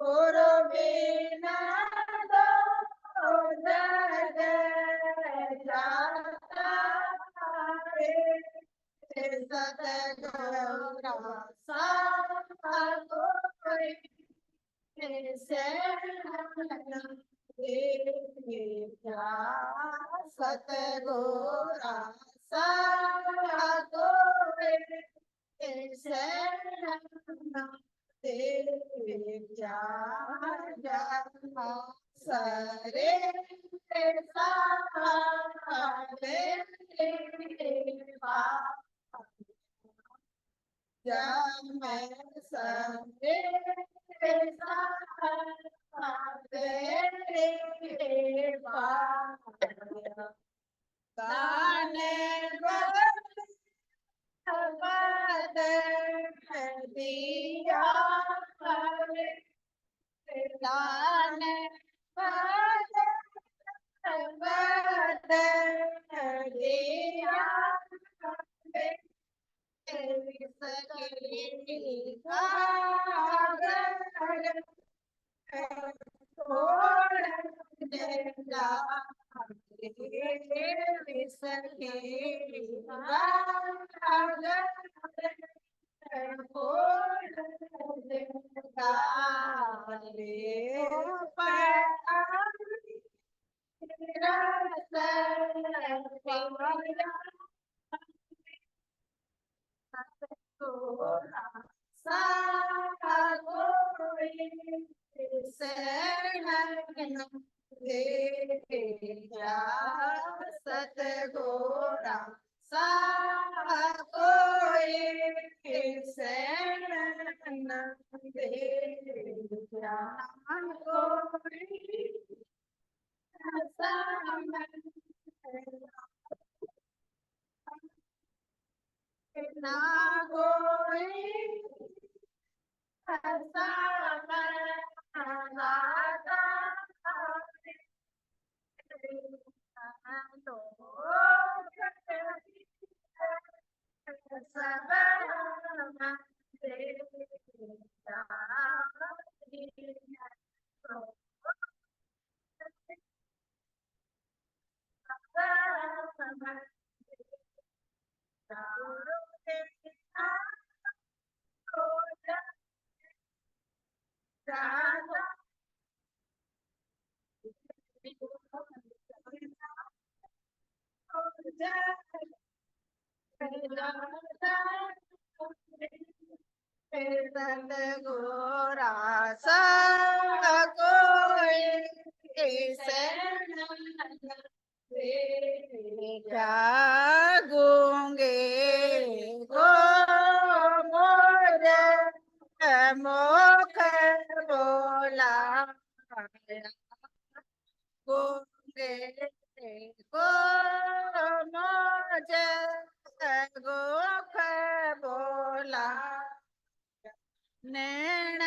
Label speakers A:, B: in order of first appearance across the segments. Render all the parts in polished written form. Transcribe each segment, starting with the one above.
A: गुरु बिना दो जग जाता है, सतगुरु कोई शरण देगा, सतगुरु कोई शरण देगा, सरे सारे जब मैं सरे गाने बद दिया गाने बद दिया सतगुरा सा कोई शरण देगा, कोई ना कोई सतगुरा सा कोई शरण देगा, गूंगे को मोरे मुख बोला, गूंगे को मुझे मुख बोला, नैन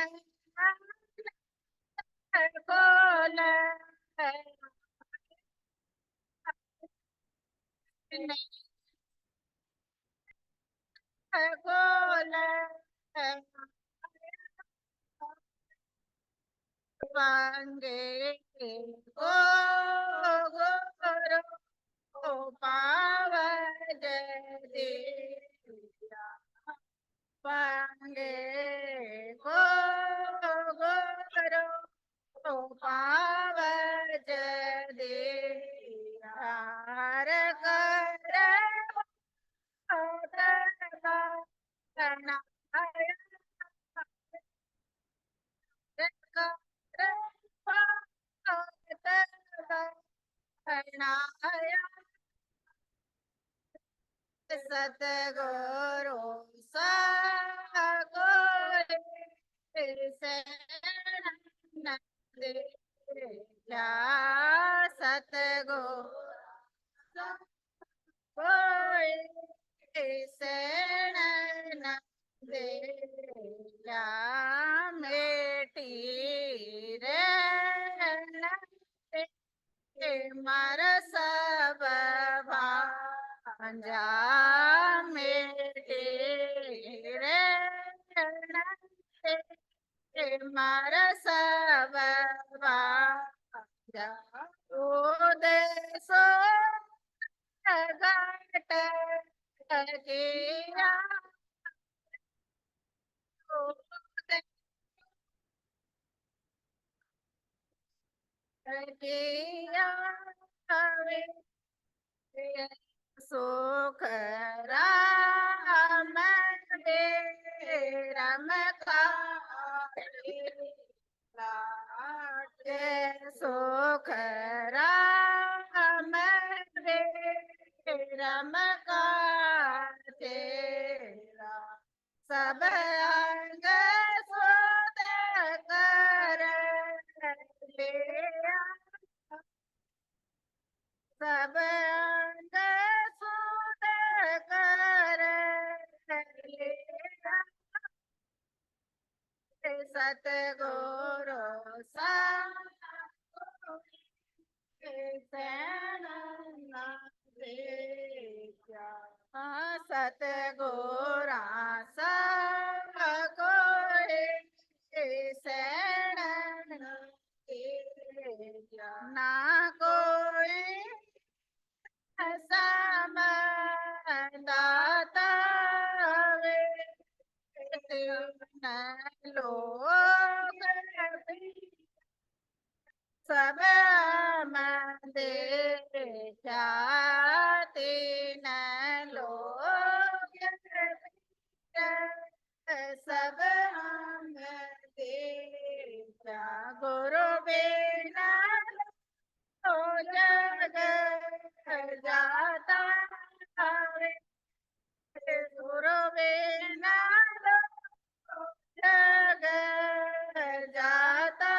A: खोल खोल पांगे ओ गुरु पावन दिया, पांगे ओ गुरु पावन दिया, कर सतगुरु सा कोई शरण देगा, सतगुरु कोई शरण देगा, मेटी रे मर सब भांजा, मेटी रे मारा सब उदेसो घाट किया किया सुख राम राम का सुख राम राम का तेरा सब अंग सुध कर लिया सब अंग सुध कर लिया सतगुरु सतगोरा सब कोई शरण ना कोई समदाता लोग सब मंदे जाते न लोग सब हम देता गुरु बिना तो जग जाता है गुरु बिना जग जाता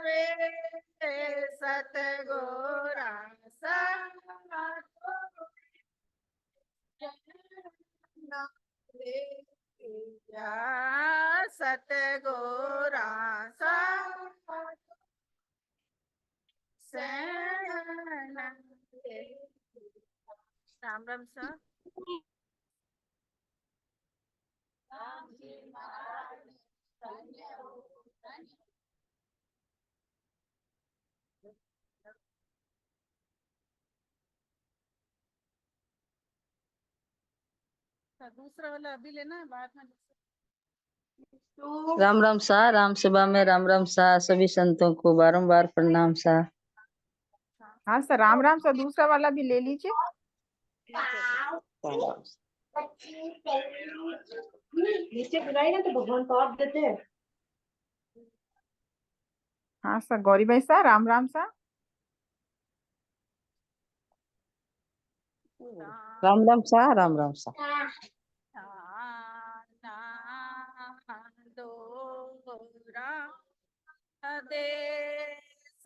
A: वे सतगोरा सतगोरा राम राम सर दूसरा वाला अभी लेना है बाद में
B: राम राम सा राम सभा में राम राम सा सभी संतों को बारंबार प्रणाम सा।
C: हाँ सर राम राम सर दूसरा वाला भी ले लीजिए।
D: नीचे बुलाई ना तो भगवान तो आप देते हैं।
C: हाँ सर गौरी भाई सर राम राम सर।
B: राम राम सा राम राम सा।
A: दोरा देश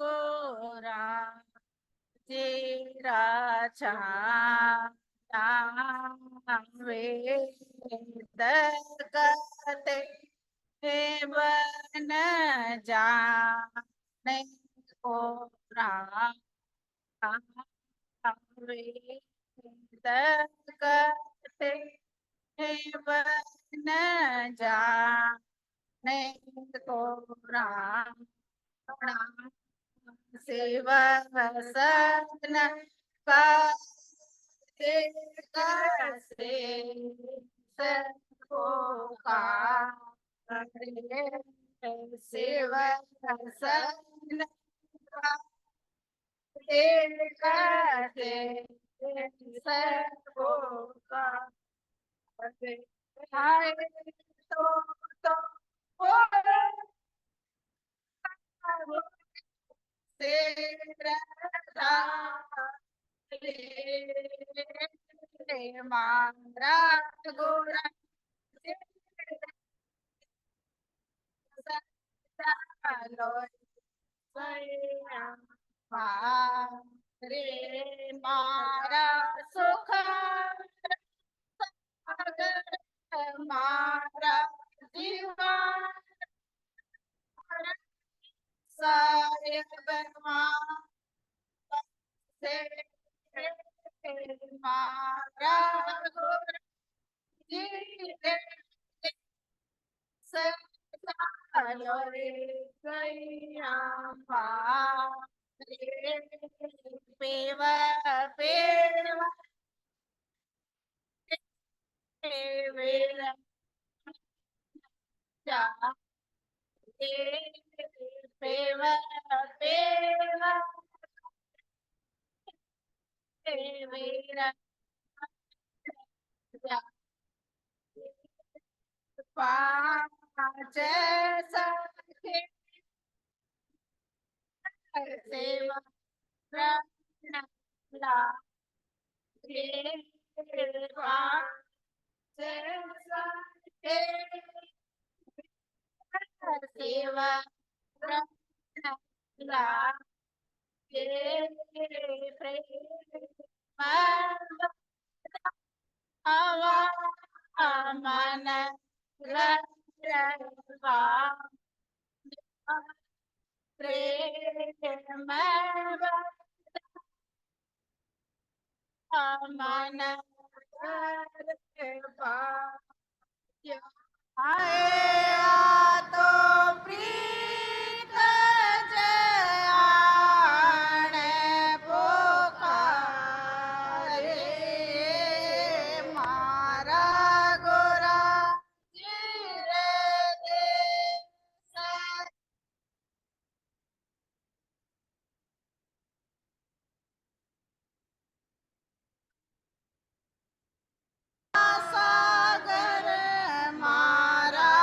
A: गोरा तेरा वेद कहते बन जाने को वेद कहते बन जाने को शिव सन का शिव सन तो मारा गोरा रे मारा सुख मारा जीवा साहेब से मारा સંસારો રે ગયા મારે પેવા પેવા વેરા જા પેવા પેવા વેરા જા પાંચ સખે સેવા લા પાંચ સખે સેવા લા મન રવા પ્રેમ મન આયા તો પ્રીત જયાણે પોકારે મારા ગોરા જીરે દેસાઈ સાગર મારા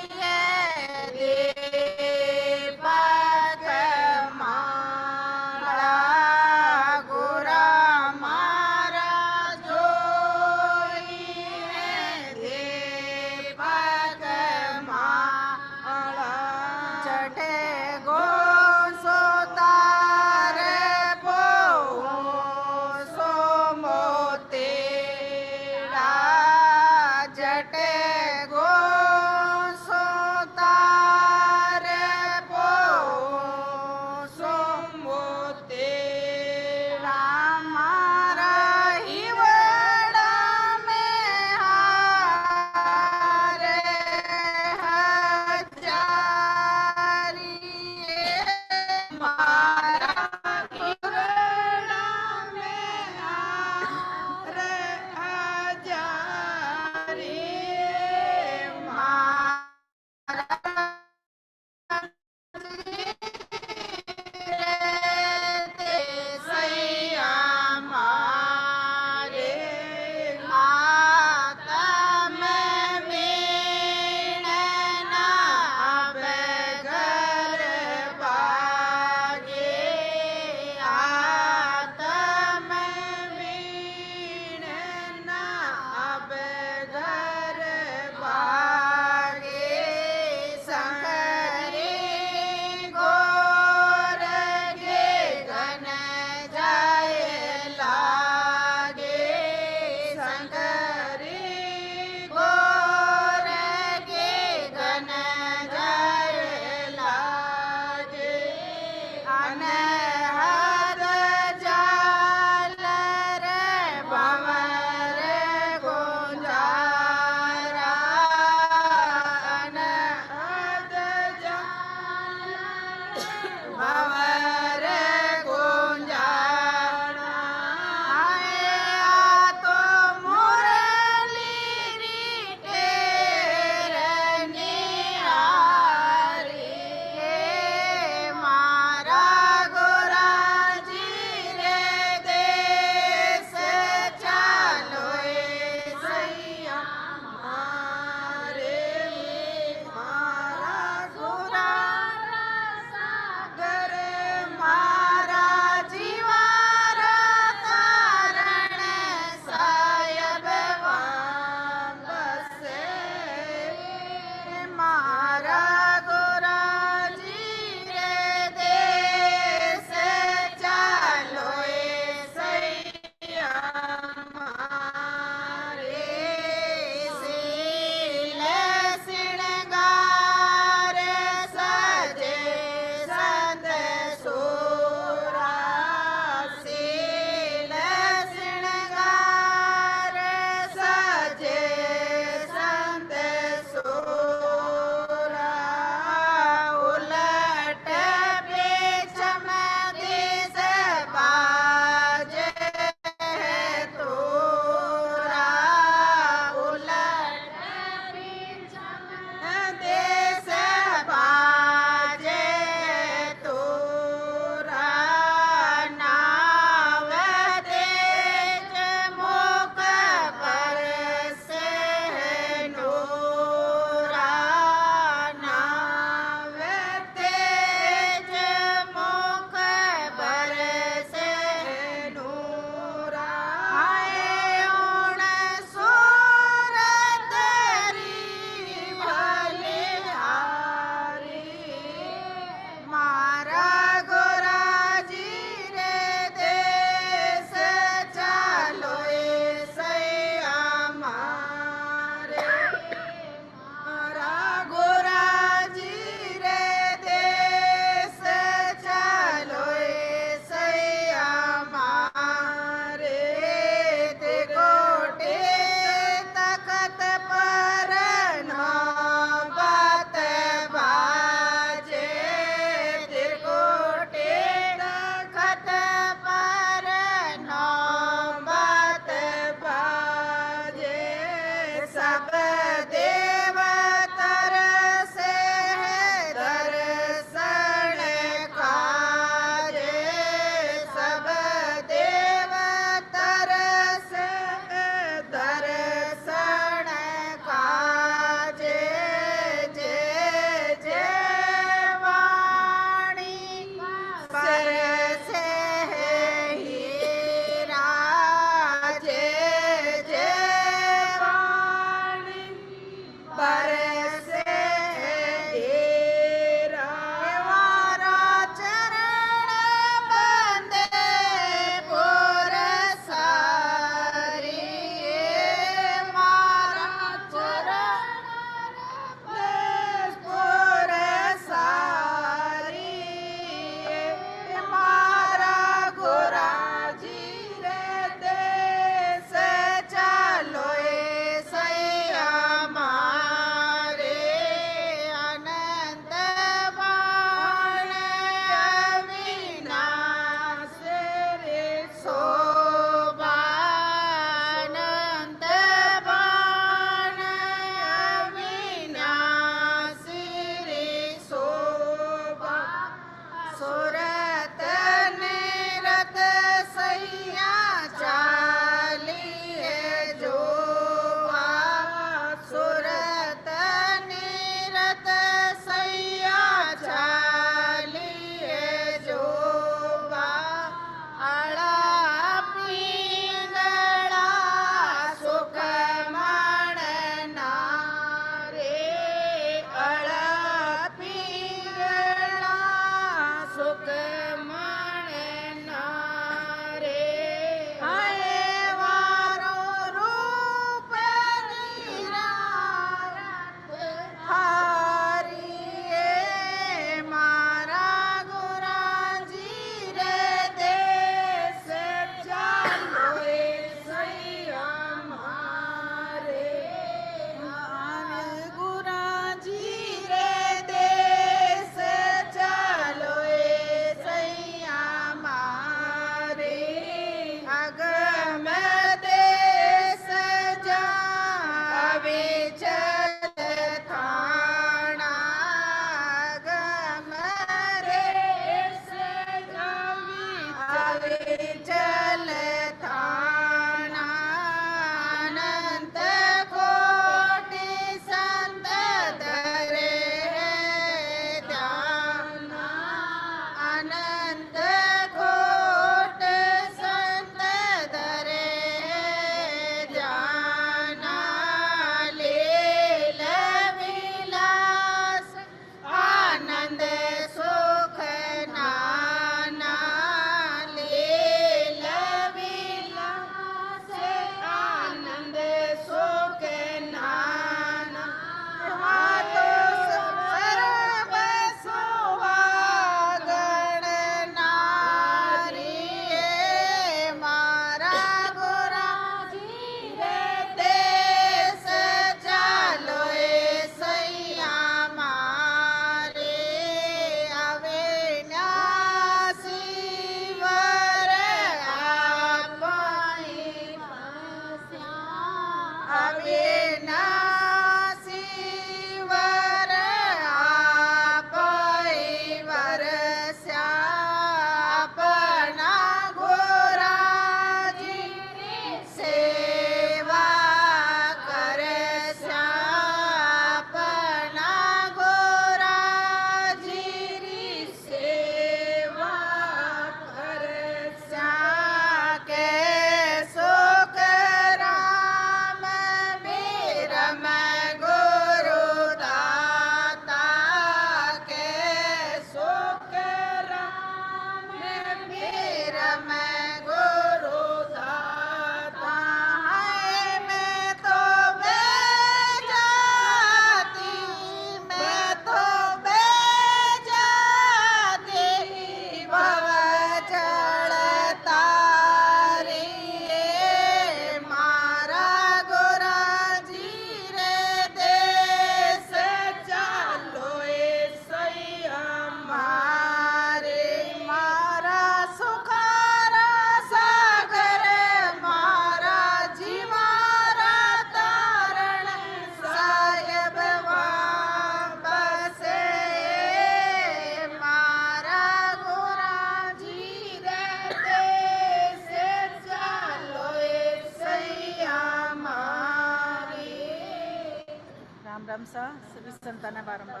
C: राम सा सभी संतांना बारंबार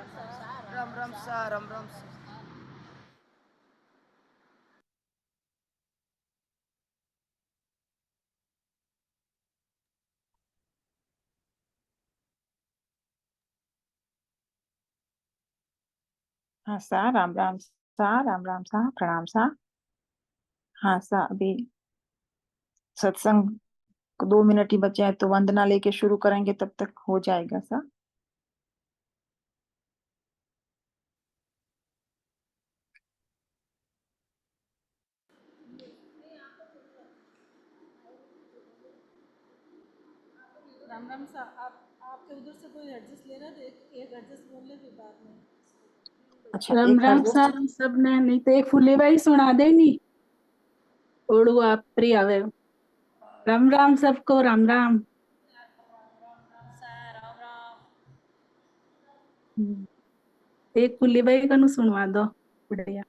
A: राम राम सा राम राम सा
C: हाँ सा राम राम सा प्रणाम सा। हाँ सा अभी सत्संग को 2 मिनट ही बचे हैं तो वंदना लेके शुरू करेंगे, तब तक हो जाएगा सा।
E: राम राम सा आपके उधर से कोई एडजस्ट ले रहा है तो एक एडजस्ट बोल ले फिर बाद में।
C: अच्छा
F: राम
C: एक
F: राम
C: हर
F: सार सबने नहीं तो एक फुले भाई सुना दे नी ओड़ू आप प्रिय आवे। राम राम सबको राम राम। एक फुले भाई कनु सुनवा दो बढ़िया।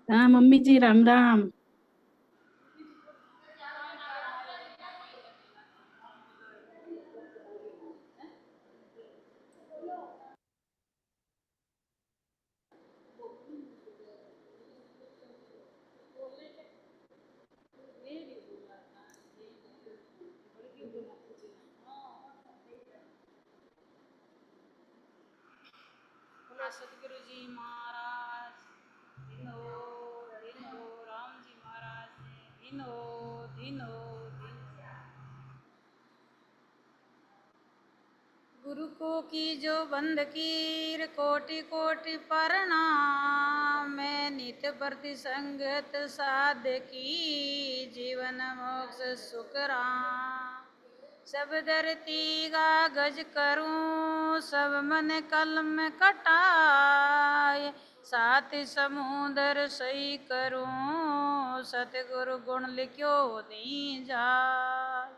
F: हाँ मम्मी जी राम राम।
E: बोलो सतगुरु जी महाराज दिनो दिनो राम जी महाराज दिनो दिनो दिनो। गुरु को की जो बंद कीर कोटि कोटि प्रणाम। मैं नित प्रति संगत साध की जीवन मोक्ष सुख राम। सब धरती का गज करूं सब मन कलम कटाए। सात समुंदर सही करूं सतगुरु गुण लिखो दी जाए।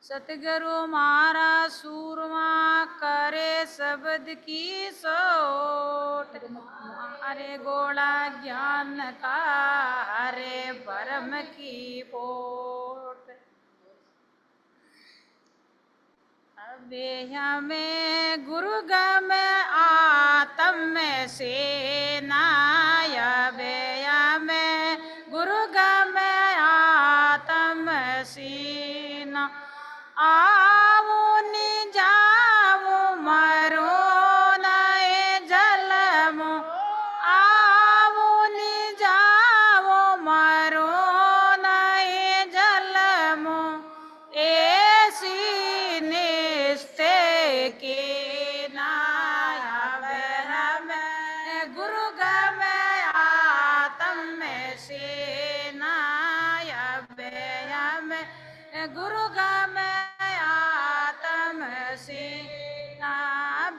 E: सतगुरु मारा सूरमा करे शब्द की सोट। हरे गोला ज्ञान का हरे भरम की पोट। अबे हमें गुरु गम आत्म से नाया बे हमें गुरु गम आत्म सीना। आवो नि जाओ मरो नए जलमो। आवो नि जाओ मरो नए जलमो। ऐसी निस्ते के नाया बहरा में गुरु गम आत्म से नाया बेया में गुरु गम आत्म से ना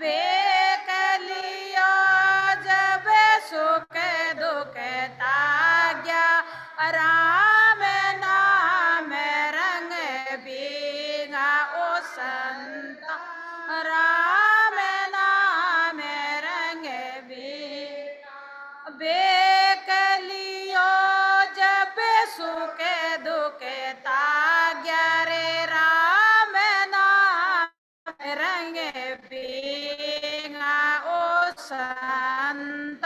E: बेकलियो जब सुख दुख ताग्या। राम नाम रंग बीघा ओ संत। राम नाम रंग बीघा बेकलियो जब सुख दुख ताग्या रे। राम नाम रंग बीघा ओ संत।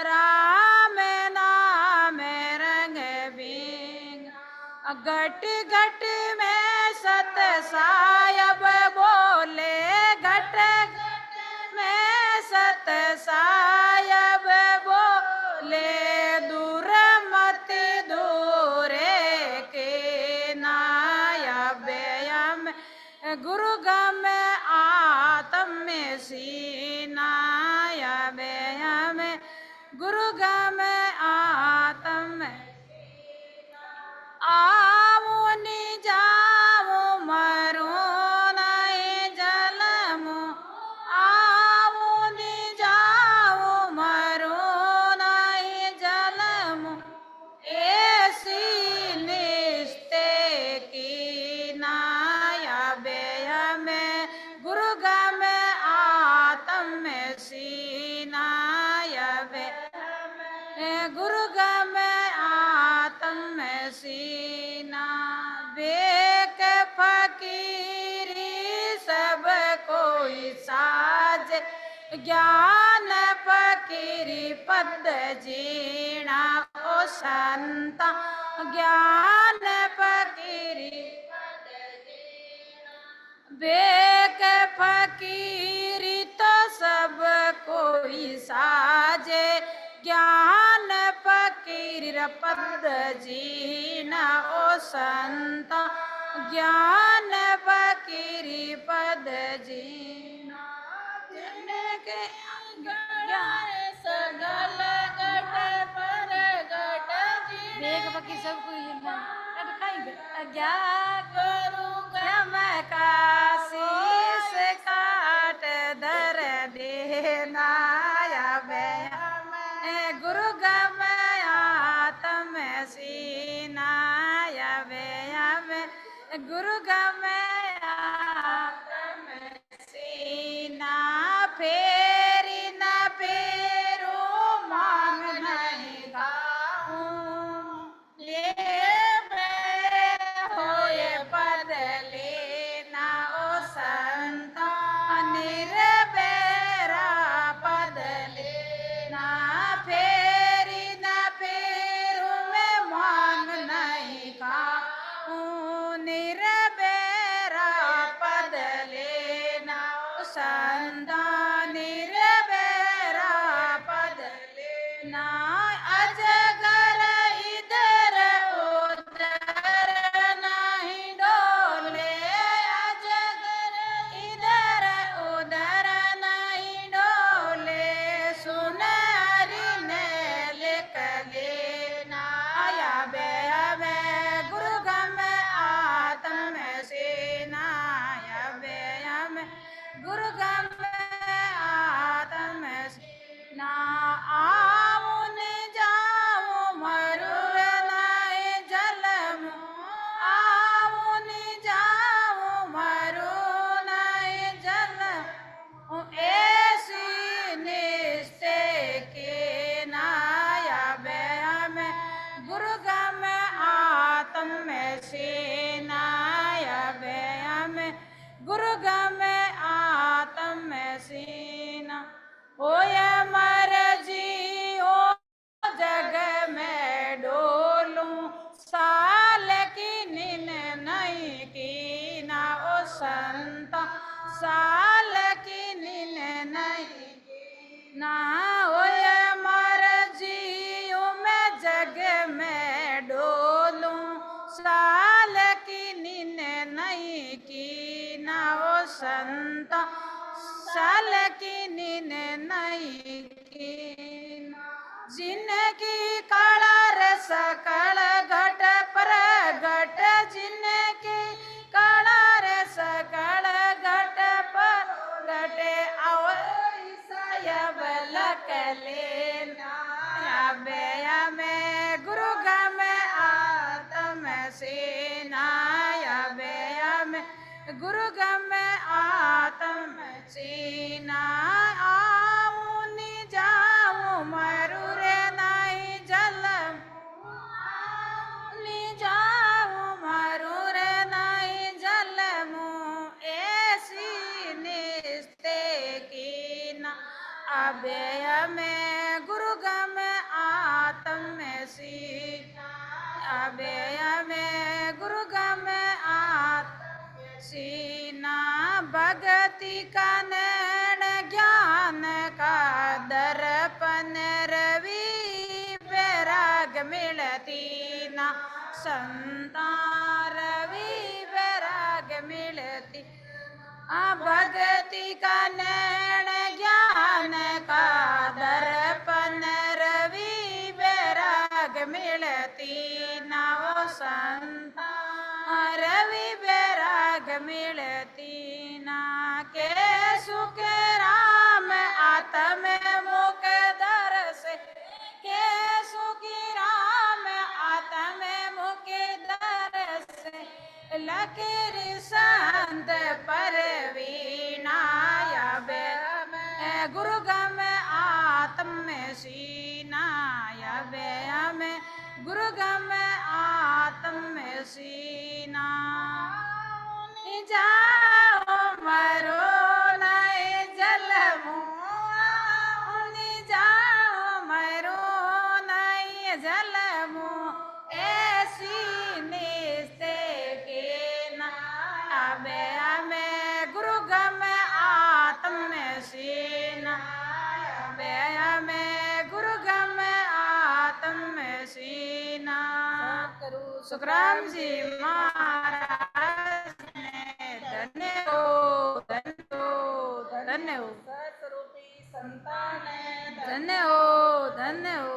E: राम नाम रंग बीघा। घट घट में सत सायब बोले। घट में सत सायब बोले। दूर मत दूरे के नाया बेयम गुरु गम आत्म सीनाया बेयम गुरु गम आत्म। आवो नि जाओ मरो नए जलमो। आवो नि जाओ मरो नए जलमो। ऐसी निस्ते की नाया बेया में गुरु गम आत्म
A: कोई साज ज्ञान फकीरी पद जीना ओ संता ज्ञान फकीरी बेक फकीरी तो सब कोई साजे ज्ञान फकीर पद जीना ओ संता ज्ञान फकीरी पद जीना जिनके सगल गट पर गट जी बेक फकीर सब कोई क्या करूँगा मैं काशीस काट दर देना गुरु गमया तम सीना गुरु गमया तम सीना फेरी न फेरू मांग नहीं गाऊं ये होए बदलेना ओ संता निर्बेरा बदलेना फेरी न फेरू में मांग नहीं खाऊं निर्बेरा बदलेना ओ संता निर्बेरा बदलेना अजगर इधर उधर नहीं डोले अजगर इधर उधर नहीं डोले सुन हरि ने लिख लेना बे गुरु गम आत्म सेना बे गुरु गम आत्म सेना आऊन जाऊं मरुर नाय जलम आऊन जाऊं मरु नाय जलम ऐसी निश्चय के नाया बे गुरु गम आत्म सेनाया बे गुरु गम आत्म सेना होय मर जी हो जग में डोलूं साल की निन नहीं की ना ओ संता साल की निन नहीं की ना होय मर जी मैं जग में डोलूं साल की निन नहीं की ना ओ संता साल की निन नहीं की जिनकी काला रस कल घट पर घट जिनकी काला रस कल घट पर घटे अवयब लक लेना में गुरु गम आत्म सेना में गुरु गम आत्म सेना आऊं जाऊं मरुर नहीं जलम जाऊं मरुर नहीं जलमू ऐसी निस्ते की ना अभय में गुरु गम आत्म सीना अभय में गुरु गम आत्म सीना भगति का नैन ज्ञान का दर्पण रवि बैराग मिलती ना संता रवि बैराग मिलती भगति का नैन ज्ञान का दर्पण रवि बैराग मिलती ना वो संता रवि बैराग मिलती ना के सुख राम आत्म मुख दर से के सुखी राम आत्म मुख दर से लकीर संत परवीना गुरु गम आत्म सीना में गुरु गम आत्म सीना जाओ मरो न सुखराम जी महाराज ने धन्य हो धन्य हो धन्य हो
E: सत्स्वरूपी संतान
A: धन्य हो धन्य हो।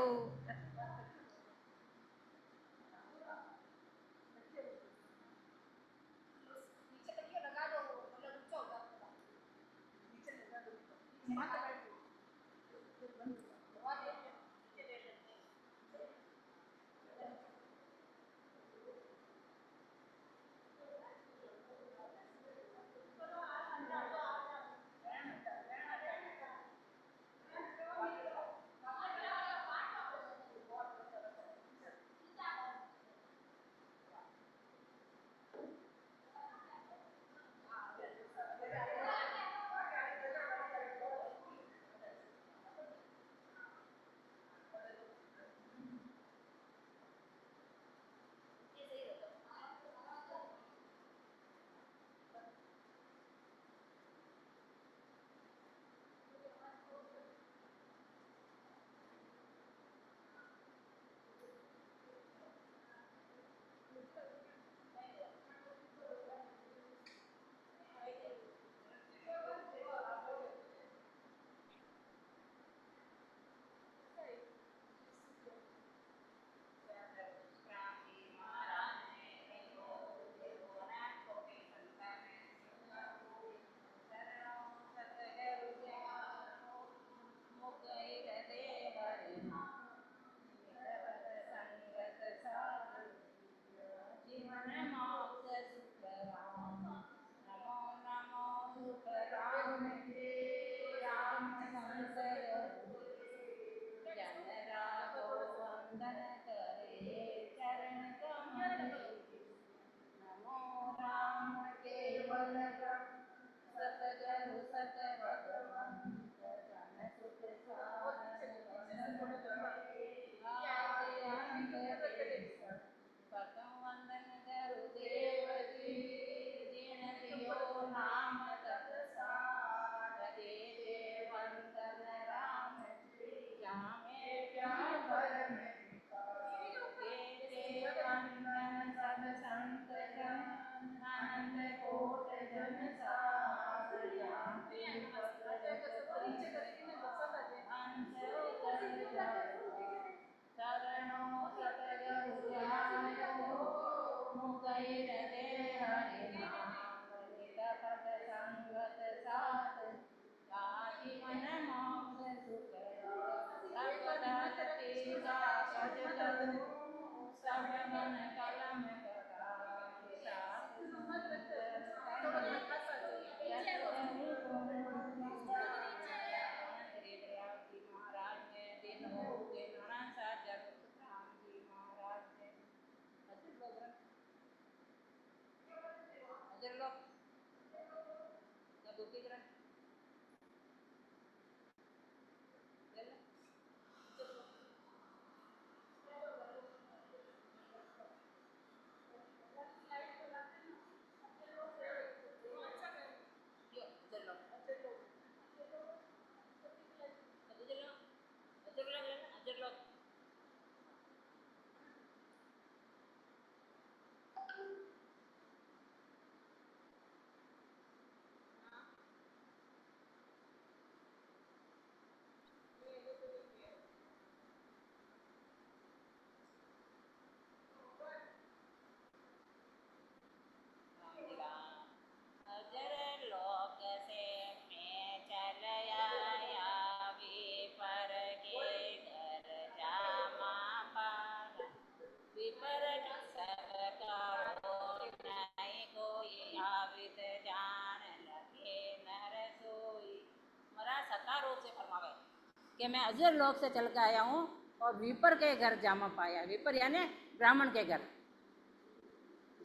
G: कि मैं अजर लोक से चल के आया हूँ और विपर के घर जामा पाया। विपर यानी ब्राह्मण के घर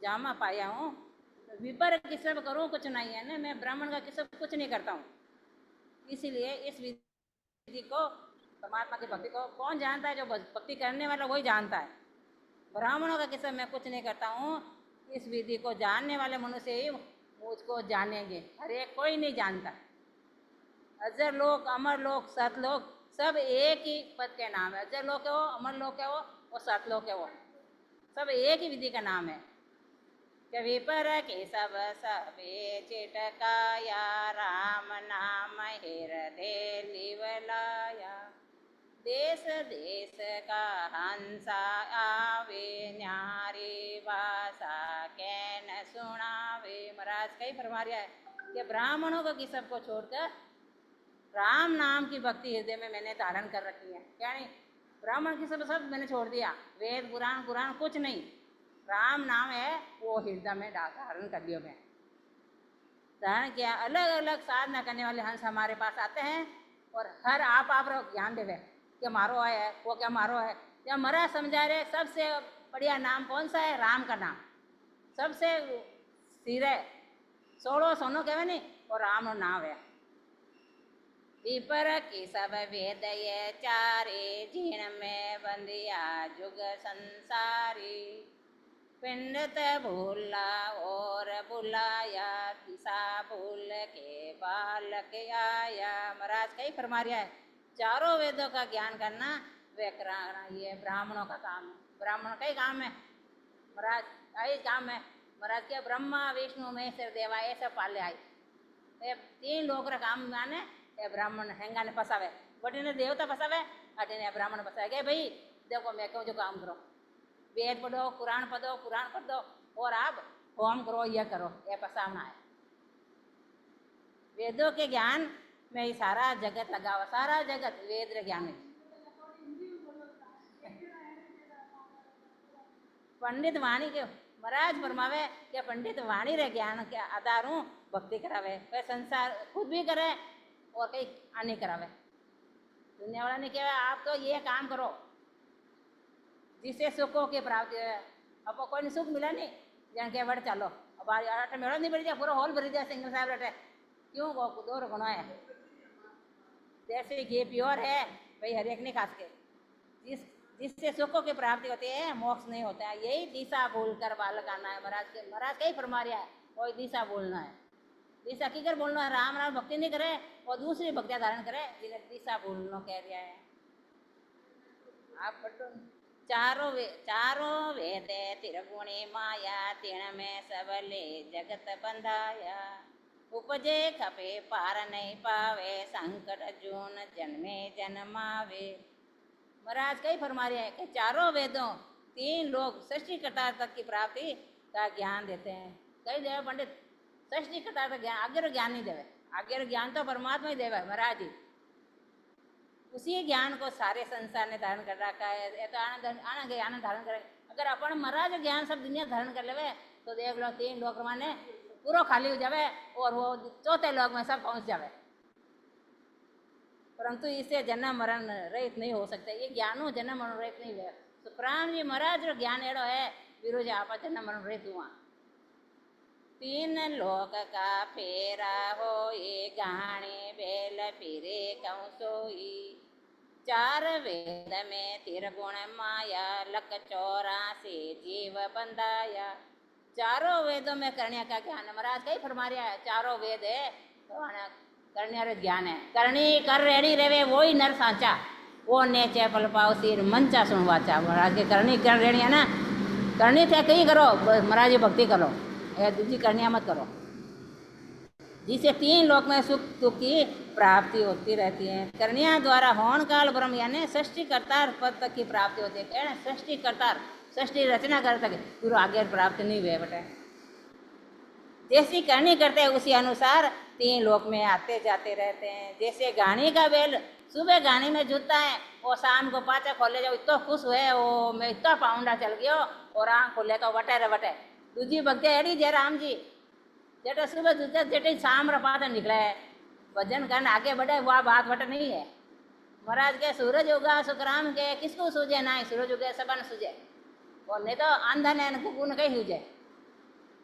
G: जामा पाया हूँ। विपर किस सब करूँ कुछ नहीं है ना, मैं ब्राह्मण का किस कुछ नहीं करता हूँ। इसीलिए इस विधि को, परमात्मा की भक्ति को कौन जानता है? जो भक्ति करने वाला वही जानता है। ब्राह्मणों का किस्सा मैं कुछ नहीं करता हूँ। इस विधि को जानने वाले मनुष्य ही मुझको जानेंगे, हर एक कोई नहीं जानता। अजर लोक, अमर लोक, सतलोक सब एक ही पद के नाम है। अजर लोक है वो, अमर लोक है वो सतलोक है वो। सब एक ही विधि का नाम है। कि विपर के सब सबे चिटकाया, राम नाम हृदय लिवलाया। देश देश का हंसा आवे, न्यारी भाषा के न सुनावे। महाराज कई फरमा रहा है कि ब्राह्मणों को कि सबको छोड़कर राम नाम की भक्ति हृदय में मैंने धारण कर रखी है। क्या नहीं, ब्राह्मण की सब मैंने छोड़ दिया, वेद पुराण कुरान कुछ नहीं, राम नाम है वो हृदय में धारण कर लियो मैं। धारण किया। अलग अलग साधना करने वाले हंस हमारे पास आते हैं और हर आप ज्ञान देवे कि मारो है वो क्या मारो है, या मरा समझा रहे। सबसे बढ़िया नाम कौन सा है? राम का नाम सबसे सिर है, 16 सोनो कहवे नहीं, और राम नाम है। विपर की सब वेद ये चारे, जीण में बंदिया जुग संसारी। पिंडत भूला और बुलाया, दिशा भूल के बालक आया। महाराज कई फरमा रहा है, चारों वेदों का ज्ञान करना ये ब्राह्मणों का काम है। ब्राह्मण का ही काम है महाराज, यही काम है महाराज के। ब्रह्मा विष्णु महेश्वर देवा ये सब पाले आई, ये 3 लोग का काम माने। ये ब्राह्मण हेंगा ने फसावे, बटे ने देवता फसावे, अटे ने ब्राह्मण फसावे के भाई देखो मैं क्यों जो काम करो, वेद पढ़ो, कुरान पढ़ो, कुरान पढ़ दो और आप होम करो, यह करो, यह फसावना है। वेदों के ज्ञान में ही सारा जगत लगा हुआ, सारा जगत वेद रे ज्ञान में। पंडित वाणी के महाराज फरमावे कि पंडित वाणी रे ज्ञान के आधार हूँ भक्ति करावे। वह संसार खुद भी करे और कहीं आने करावे। दुनिया वाला ने कहा आप तो ये काम करो जिससे सुखों की प्राप्ति है। अब कोई सुख मिला नहीं, जन के बढ़ चलो अब आठ मेड़ो नहीं बढ़ जाए, पूरा हॉल भरी जाए सिंगल साहब रटे क्यों वो दो रखना है। जैसे घी प्योर है भाई हर एक नहीं खास के, जिससे सुखों की प्राप्ति होती है, मोक्ष नहीं होता है। यही दिशा भूल कर बालक आना है। महाराज कहीं फरमा रहा है कोई दिशा बोलना है, दिशा किकर बोलना है। राम राम भक्ति नहीं करे और दूसरी भक्तियां धारण करे, जिन्हें दिशा बोलना कह दिया है। आप पढ़ो चारों वेद तिरगुणी माया, तिण में सबले जगत बंधाया। उपजे खपे पार नहीं पावे, संकट जून जन्मे जन्मावे। महाराज कई फरमा रहे हैं कि चारों वेदों 3 लोग षष्ठी कतार तक की प्राप्ति का ज्ञान देते हैं। कई देव पंडित षष्ठी कतार तक ज्ञान, आगे ज्ञान नहीं देवे। आगे ज्ञान तो परमात्मा ही देवे महाराज जी, उसी ज्ञान को सारे संसार ने धारण कर रखा है। ये तो आनंद धारण करे। अगर अपन महाराज ज्ञान सब दुनिया धारण कर लेवे तो देख लो 3 लोग माने पूरा खाली हो जावे और वो 4थे लोग में सब पहुंच जावे। परंतु इससे जन्म मरण रहित नहीं हो सकते। ये ज्ञानो जन्म मरण रहित नहीं हुआ। तो प्राण जी महाराज रो ज्ञान एड़ो है विरोज आप जन्म मरण रहित हुआ। 3 लोक का फेरा हो ये गाणे बेल फिरे कहूँ सोई। 4 वेद में तिरगुण माया, लक 84 जीव बंधाया। चारों वेदों में करण्या का ज्ञान है। महाराज कई फरमा रहा है चारों वेद है तो करण्या ज्ञान है। करणी कर रेडी रेवे वो ही नर सांचा, वो नेचे पल पाओ सिर मंचा सुन वाचा। महाराज के करणी कर रेडी है ना, करणी थे कहीं करो महाराज जी भक्ति करो, दूसरी करनिया मत करो, जिसे 3 लोक में सुख दुख की प्राप्ति होती रहती है। करनिया द्वारा होन काल ब्रह्म यानी षष्ठी करतार पद तक की प्राप्ति होती है। कहना षष्ठी करतार, षष्ठी रचना कर तक पूरा आगे प्राप्त नहीं हुए बेटे। जैसी करनी करते हैं उसी अनुसार 3 लोक में आते जाते रहते हैं। जैसे गानी का बेल सुबह गानी में जुटता है और शाम को पाचा खोले जाओ इतना खुश हुए वो मैं इतना पाउंडा चल गयो और आँख खोले तो वटे रे वटे। दूजी भक्ति एड़ी जय राम जी जेटे सुबह जुटे जेटे शाम रा पाता निकले भजन करने आगे बढ़े वह बात वटे नहीं है। महाराज के सूरज उगा सुखराम के किसको सूझे ना, सूरज उगे सबन सूझे और नहीं तो आंधन है गुंगू न कहीं सूझे।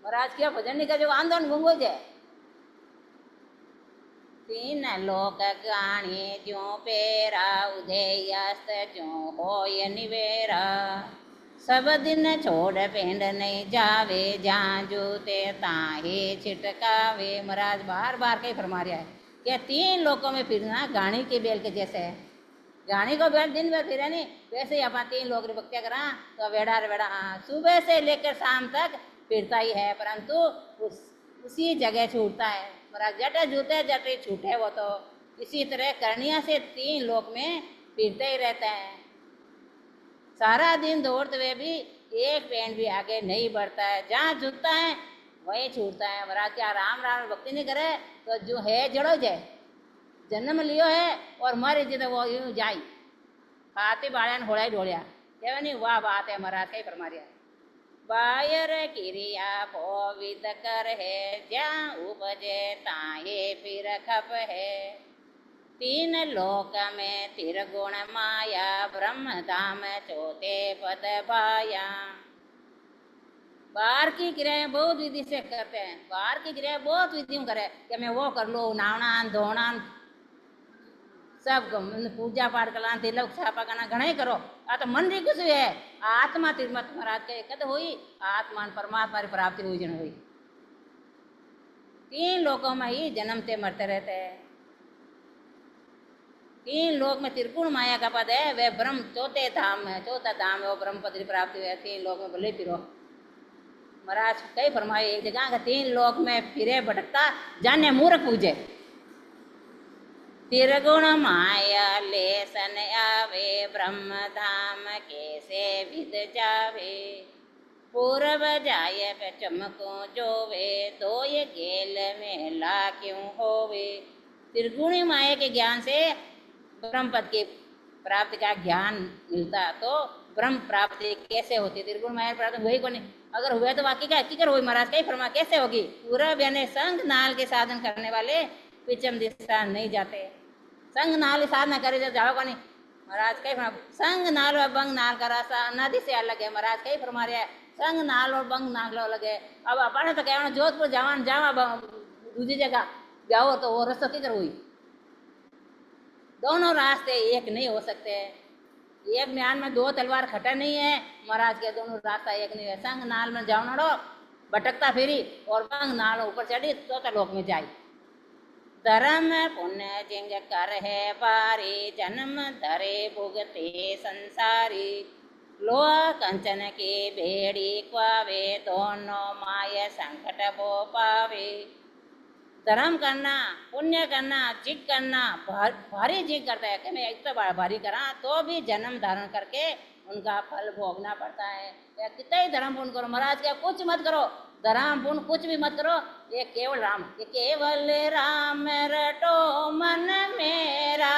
G: महाराज क्या भजन नहीं करे जो आंधन गुंगो जाए। 3 लोक गाणी जो पेरा, उदयस्त जो होय निवेरा। सब दिन छोड़ पेंड नहीं जावे, जहाँ जूते ताहे छिटकावे। महाराज बार बार कहीं फरमा रहा है कि 3 लोकों में फिरना गाणी के बेल के जैसे है। गाड़ी को दिन भर फिरे नहीं, वैसे ही अपन 3 लोग भक्तियाँ करा तो वेड़ा रे वेड़ा, हाँ सुबह से लेकर शाम तक फिरता ही है, परंतु उसी जगह छूटता है। महाराज जटे जूते जटे छूटे, वो तो इसी तरह करनिया से 3 लोक में फिरते ही रहते हैं। सारा दिन दौड़ते हुए भी एक पेड़ भी आगे नहीं बढ़ता है, जहाँ झुकता है वही छूटता है। महाराज क्या राम राम भक्ति नहीं करे तो जो है जड़ो जाए, जन्म लियो है और मर जिते वो यूं जाई, खाते बाड़न होड़ा ढोलिया कहे नहीं। वाह बात है महाराज कई फरमारिया। बायर क्रिया भोविद कर है, ज्યાં उपजे ताहे फिर खप है। 3 लोक में त्रिगुण माया, ब्रह्म धाम चौथे पद पाया। बाहर की क्रियाएं बहुत विधि से करते हैं, बाहर की क्रियाएं बहुत विधियों करे कि मैं वो कर लो, नावना धोना सब पूजा पाठ करना, तिलक छापा करना घना ही करो, आ तो मन री कुछ है। आत्मा तिरमत महाराज के कद हुई, आत्मा परमात्मा की प्राप्ति हुई जन हुई। 3 लोकों में ही जन्मते मरते रहते हैं। 3 लोक में त्रिगुण माया का पद है, वह ब्रह्म चौथे धाम है, चौथा धाम है वो ब्रह्म पद की प्राप्ति हुई। 3 लोक में भले फिरो। महाराज कई फरमाए एक जगह का 3 लोक में फिरे भटकता, जाने मूर्ख पूजे। त्रिगुण माया लेसन आवे, ब्रह्म धाम कैसे विद जावे। पूर्व जाय पे चमको जोवे, दो ये गेल मेला क्यों होवे। त्रिगुणी माया के ज्ञान से ब्रह्म पद की प्राप्ति का ज्ञान मिलता, तो ब्रह्म प्राप्ति कैसे होती। त्रिगुण माया प्राप्ति वही को नहीं, अगर हुए तो वाकई क्या किकर हुई। महाराज कई फरमा कैसे होगी। पूर्व यानी संग नाल के साधन करने वाले पिछम दिशा नहीं जाते, संग नाल साधना करे तो जाओगा नहीं। महाराज कई फरमा संग नाल और बंग नाल का रास्ता नदी से अलग है। महाराज कई फरमा रहे संग नाल और बंग नाल अलग है। अब अपने तो कहना जोधपुर जावन जावा दूसरी जगह जाओ तो वो रास्ता किधर हुई। दोनों रास्ते एक नहीं हो सकते, एक म्यान में 2 तलवार खटा नहीं है। महाराज के दोनों रास्ता एक नहीं है। संग नाल में जाओ नड़ो भटकता फिरी, और बंग नाल ऊपर चढ़ी तो लोक में जाई। धर्म पुण्य जिंग कर है पारी, जन्म धरे भुगते संसारी। लोह कंचन की भेड़ी क्वावे, दोनों माय संकट बो पावे। धर्म करना, पुण्य करना, जिग करना, भारी जिग करता है कि मैं इतना भारी करा तो भी जन्म धारण करके उनका फल भोगना पड़ता है। कितना ही धर्म पुण्य करो, महाराज क्या कुछ मत करो, धर्म पुण्य कुछ भी मत करो, ये केवल राम, ये केवल राम रटो मन मेरा,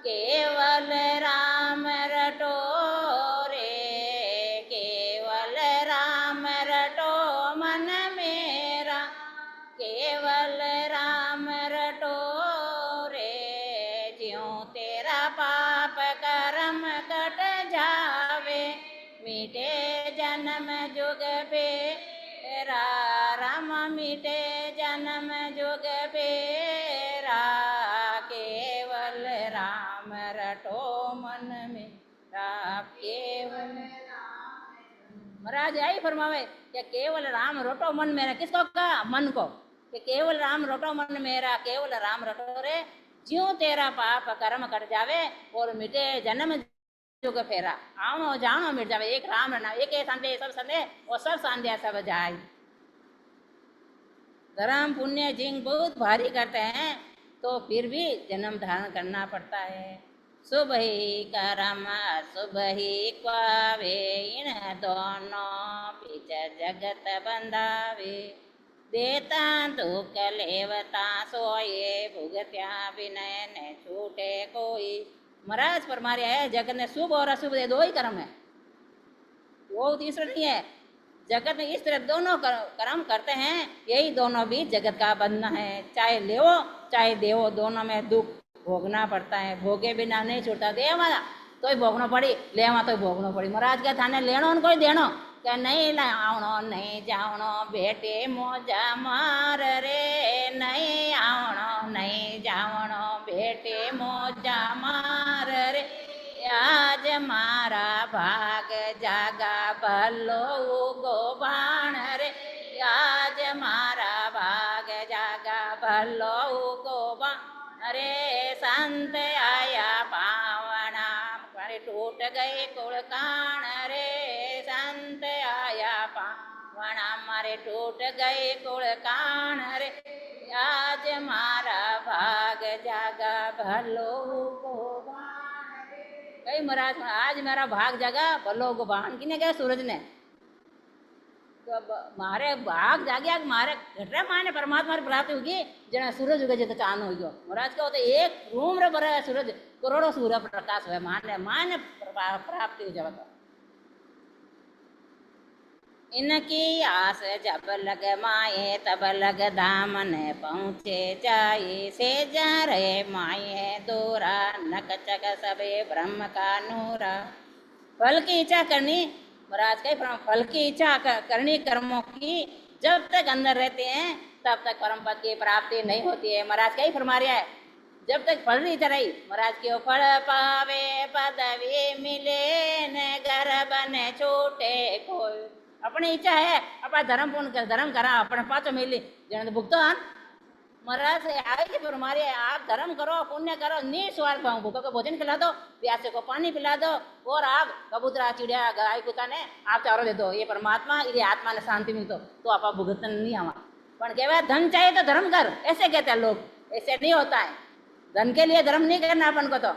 G: केवल राम रटो रे, केवल राम रटो मन मेरा, केवल राम रटो रे। ज्यों तेरा पाप कर्म कट जावे, मीटे जन्म जुग बेरा, राम मीटे जन्म जुग बेरा, केवल राम रटो मन मेरा, केवल। महाराज यही फरमावे कि केवल राम रटो मन मेरा। किसको कहा? मन को, कि केवल राम रटो मन मेरा, केवल राम रटो रे। ज्यों तेरा पाप कर्म कट जावे और मिटे जन्म जुग फेरा, आवनो जानो मिट जावे। एक राम नाम, एक संदेह सब संदेह और सब संदेह सब जाए। धर्म पुण्य जिंग बहुत भारी करते हैं तो फिर भी जन्म धारण करना पड़ता है। शुभ ही कर्म अशुभ ही क्वावे, इन दोनों बीच जगत बंधावे। देता दुख लेवता सोए, भुगत्या विनय न छूटे कोई। महाराज फरमाया है जगत में शुभ और अशुभ 2 ही कर्म है, वो तीसरा नहीं है। जगत में इस तरह दोनों कर्म करते हैं, यही दोनों भी जगत का बंधन है। चाहे लेवो चाहे देवो, दोनों में दुख भोगना पड़ता है। भोगे बिना नहीं छूटता, दे हमारा तो ही भोगना पड़ी, लेवा तो भोगना पड़ी। महाराज क्या थाने लेनो कोई देनो, क्या नहीं लावणो नहीं जावणो, बेटे मोजा मार रे, नहीं आवणो नहीं जावणो, बेटे मोजा मार रे। आज मारा भाग जागा भलो उगो बाण रे, आज मारा भाग जागा भलो उगो बाण रे। संत आया पावन गए कुल कान रे, संत आया पावन हमारे टूट गए कुल कान रे, आज मारा भाग जागा भलो गोबान रे। कई महाराज आज मेरा भाग जागा भलो गोबान, किने कहे सूरज ने। तो मारे भाग जाग्या मारे घटरे माने परमात्मा की प्राप्ति होगी जना सूरज उगे जते चांद हो गयो। महाराज कहते एक रूम रे बरे सूरज करोड़ों सूर्य प्रकाश हुए माने माने प्राप्ति हो जावे। इनकी आस जब लग माए तब लग दामन पहुँचे जाए, से जा रहे माए दूरा नक चक सबे ब्रह्म का नूरा। फल की इच्छा करनी, महाराज के फल की इच्छा करनी कर्मों की जब तक अंदर रहते हैं तब तक परम पद की प्राप्ति नहीं होती है। महाराज का ही फरमा रहा है जब तक फल नहीं रही। महाराज क्यों फल पावे पदवी मिले न घर बने छूटे कोई। अपनी इच्छा है अपना धर्म पूर्ण कर धर्म करा अपने पाचो मिली जन भुगतान। महाराज आगे फरमा रहे आप धर्म करो पुण्य करो निस्वार्थ भाव, भूखों को भोजन खिला दो प्यासे को पानी पिला दो और आप कबूतरा चिड़िया गाय कुत्ता ने आप चारों दे दो, ये परमात्मा ये आत्मा ने शांति मिलती तो आप भुगतन नहीं आवा। पर कहे धन चाहिए तो धर्म कर, ऐसे कहते हैं लोग, ऐसे नहीं होता है। धन के लिए धर्म नहीं करना अपन को। तो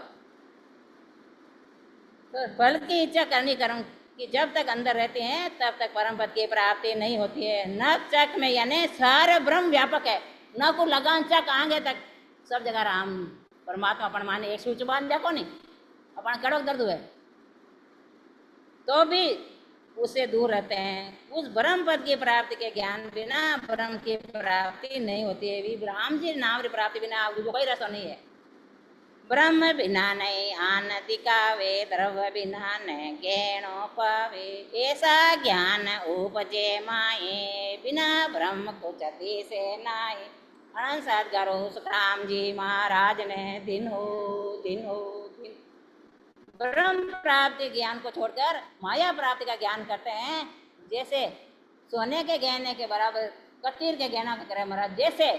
G: फल की इच्छा करनी कर्म कि जब तक अंदर रहते हैं तब तक परम पद की प्राप्ति नहीं होती है। न चक में यानी सारे ब्रह्म व्यापक है, न को लगान चक आगे तक सब जगह राम परमात्मा अपन माने एक सूच बांध देखो नहीं अपन कड़क दर्द हुए तो भी उससे दूर रहते हैं। उस ब्रह्म पद की प्राप्ति के ज्ञान बिना ब्रह्म की प्राप्ति नहीं होती है। भी राम जी नाम की प्राप्ति बिना कोई रास्ता नहीं है। ब्रह्म बिना नहीं आन दिखावे, द्रव्य बिना न ज्ञानो पावे, ऐसा ज्ञान उपजे माए, बिना ब्रह्म कुछ दिसे नाए। अनंत सद्गुरु सुखराम जी महाराज ने दिन हो दिन ब्रह्म प्राप्ति ज्ञान को छोड़कर माया प्राप्ति का ज्ञान करते हैं। जैसे सोने के गहने के बराबर कटीर के गहना करे महाराज जैसे,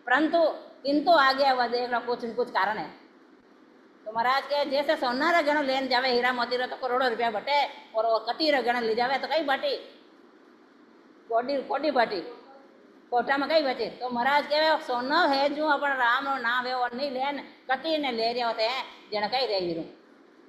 G: परंतु किंतु आगे वह देख लो कुछ कारण है। तो महाराज के जैसे सोना रे गणो लेन जावे हीरा मोती रो तो करोड़ों रुपया बटे और वो कटी रे गणो ले जावे तो कई बटी कोडी बटी कोटा में कई बचे। तो महाराज कहे सोना है जो अपन राम रो नाम है और नहीं लेन कटी ने ले रहे होते हैं जन कई रह हीरो।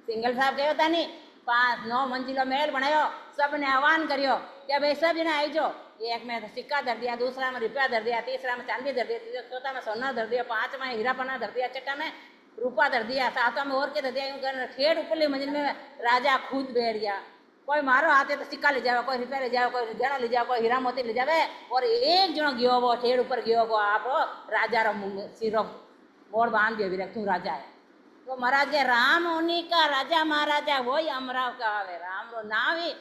G: सिंगल साहब कहो था नहीं 5-9 मंजिलो महल बनायो, सबने आह्वान करियो क्या भाई सब जना आई जो। एक में सिक्का धर दिया, दूसरा में रुपया धर दिया, तीसरा में चांदी धर दिया, चौथा में सोना धर दिया, 5 में हीरा पन्ना धर दिया, छठा में रूपा धर दिया, 7वां में और के धर दिया। यूं कर ठेठ ऊपरली मंजिल में राजा खुद बैठ गया। कोई मारो आते तो सिक्का ले जावे, कोई रुपया ले जावे, कोई गहना ले जावे, कोई हीरा मोती ले जावे और एक जनो गयो वो ठेठ ऊपर गयो वो आप राजा रो सिरो मोड़ बांध दियो भी तू राजा है। तो महाराज के राम उन्हीं का राजा महाराजा वही अमराव का आवे। राम रो नाम ही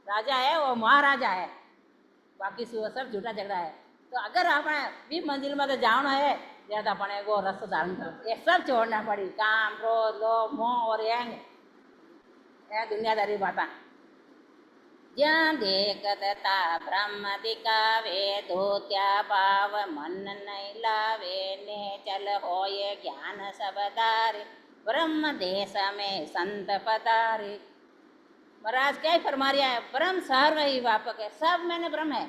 G: राजा है वो महाराजा है, बाकी सब झूठा झगड़ा है। तो अगर आपने 20 मंजिल में तो जाना है या तो अपने वो रस्ता धारण करो, ये सब छोड़ना पड़ी काम क्रोध लोभ मोह और यंग दुनियादारी बातें। ज्ञान देखता ब्रह्म दिखावे, धोत्या भाव मन नहीं लावे, ने चल होए ज्ञान सबदारे, ब्रह्म देश में संत पधारे। महाराज क्या फरमा रहा है ब्रह्म सर्व ही व्यापक है, सब मैंने ब्रह्म है।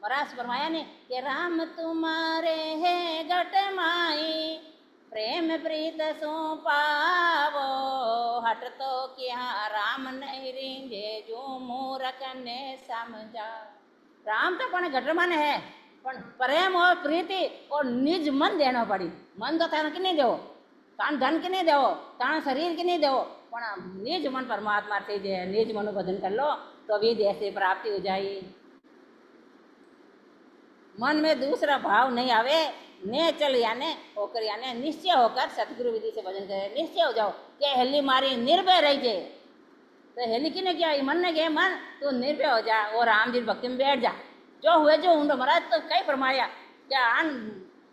G: महाराज फरमाया ने कि राम तुम्हारे है घट माई, प्रेम प्रीत सो पावो, हट तो क्या राम नहीं रिंजे, जो मूर्ख ने समझा। राम तो पण घट मन है पण प्रेम और प्रीति और निज मन देना पड़ी। मन तो थाने की नहीं देवो, तान धन की नहीं देवो, तान शरीर की नहीं देवो, पण निज मन परमात्मा से दे, निज मन भजन कर लो तो भी देश से प्राप्ति हो जाए। मन में दूसरा भाव नहीं आवे, ने चल याने होकर याने निश्चय होकर सतगुरु विधि से भजन करे। निश्चय हो जाओ कि हेली मारी निर्भय रही जे। तो हेली की ने क्या मन ने गए मन तू निर्भय हो जा और राम जी भक्ति में बैठ जा, जो हुए जो ऊंडो। महाराज तो कई फरमाया क्या आन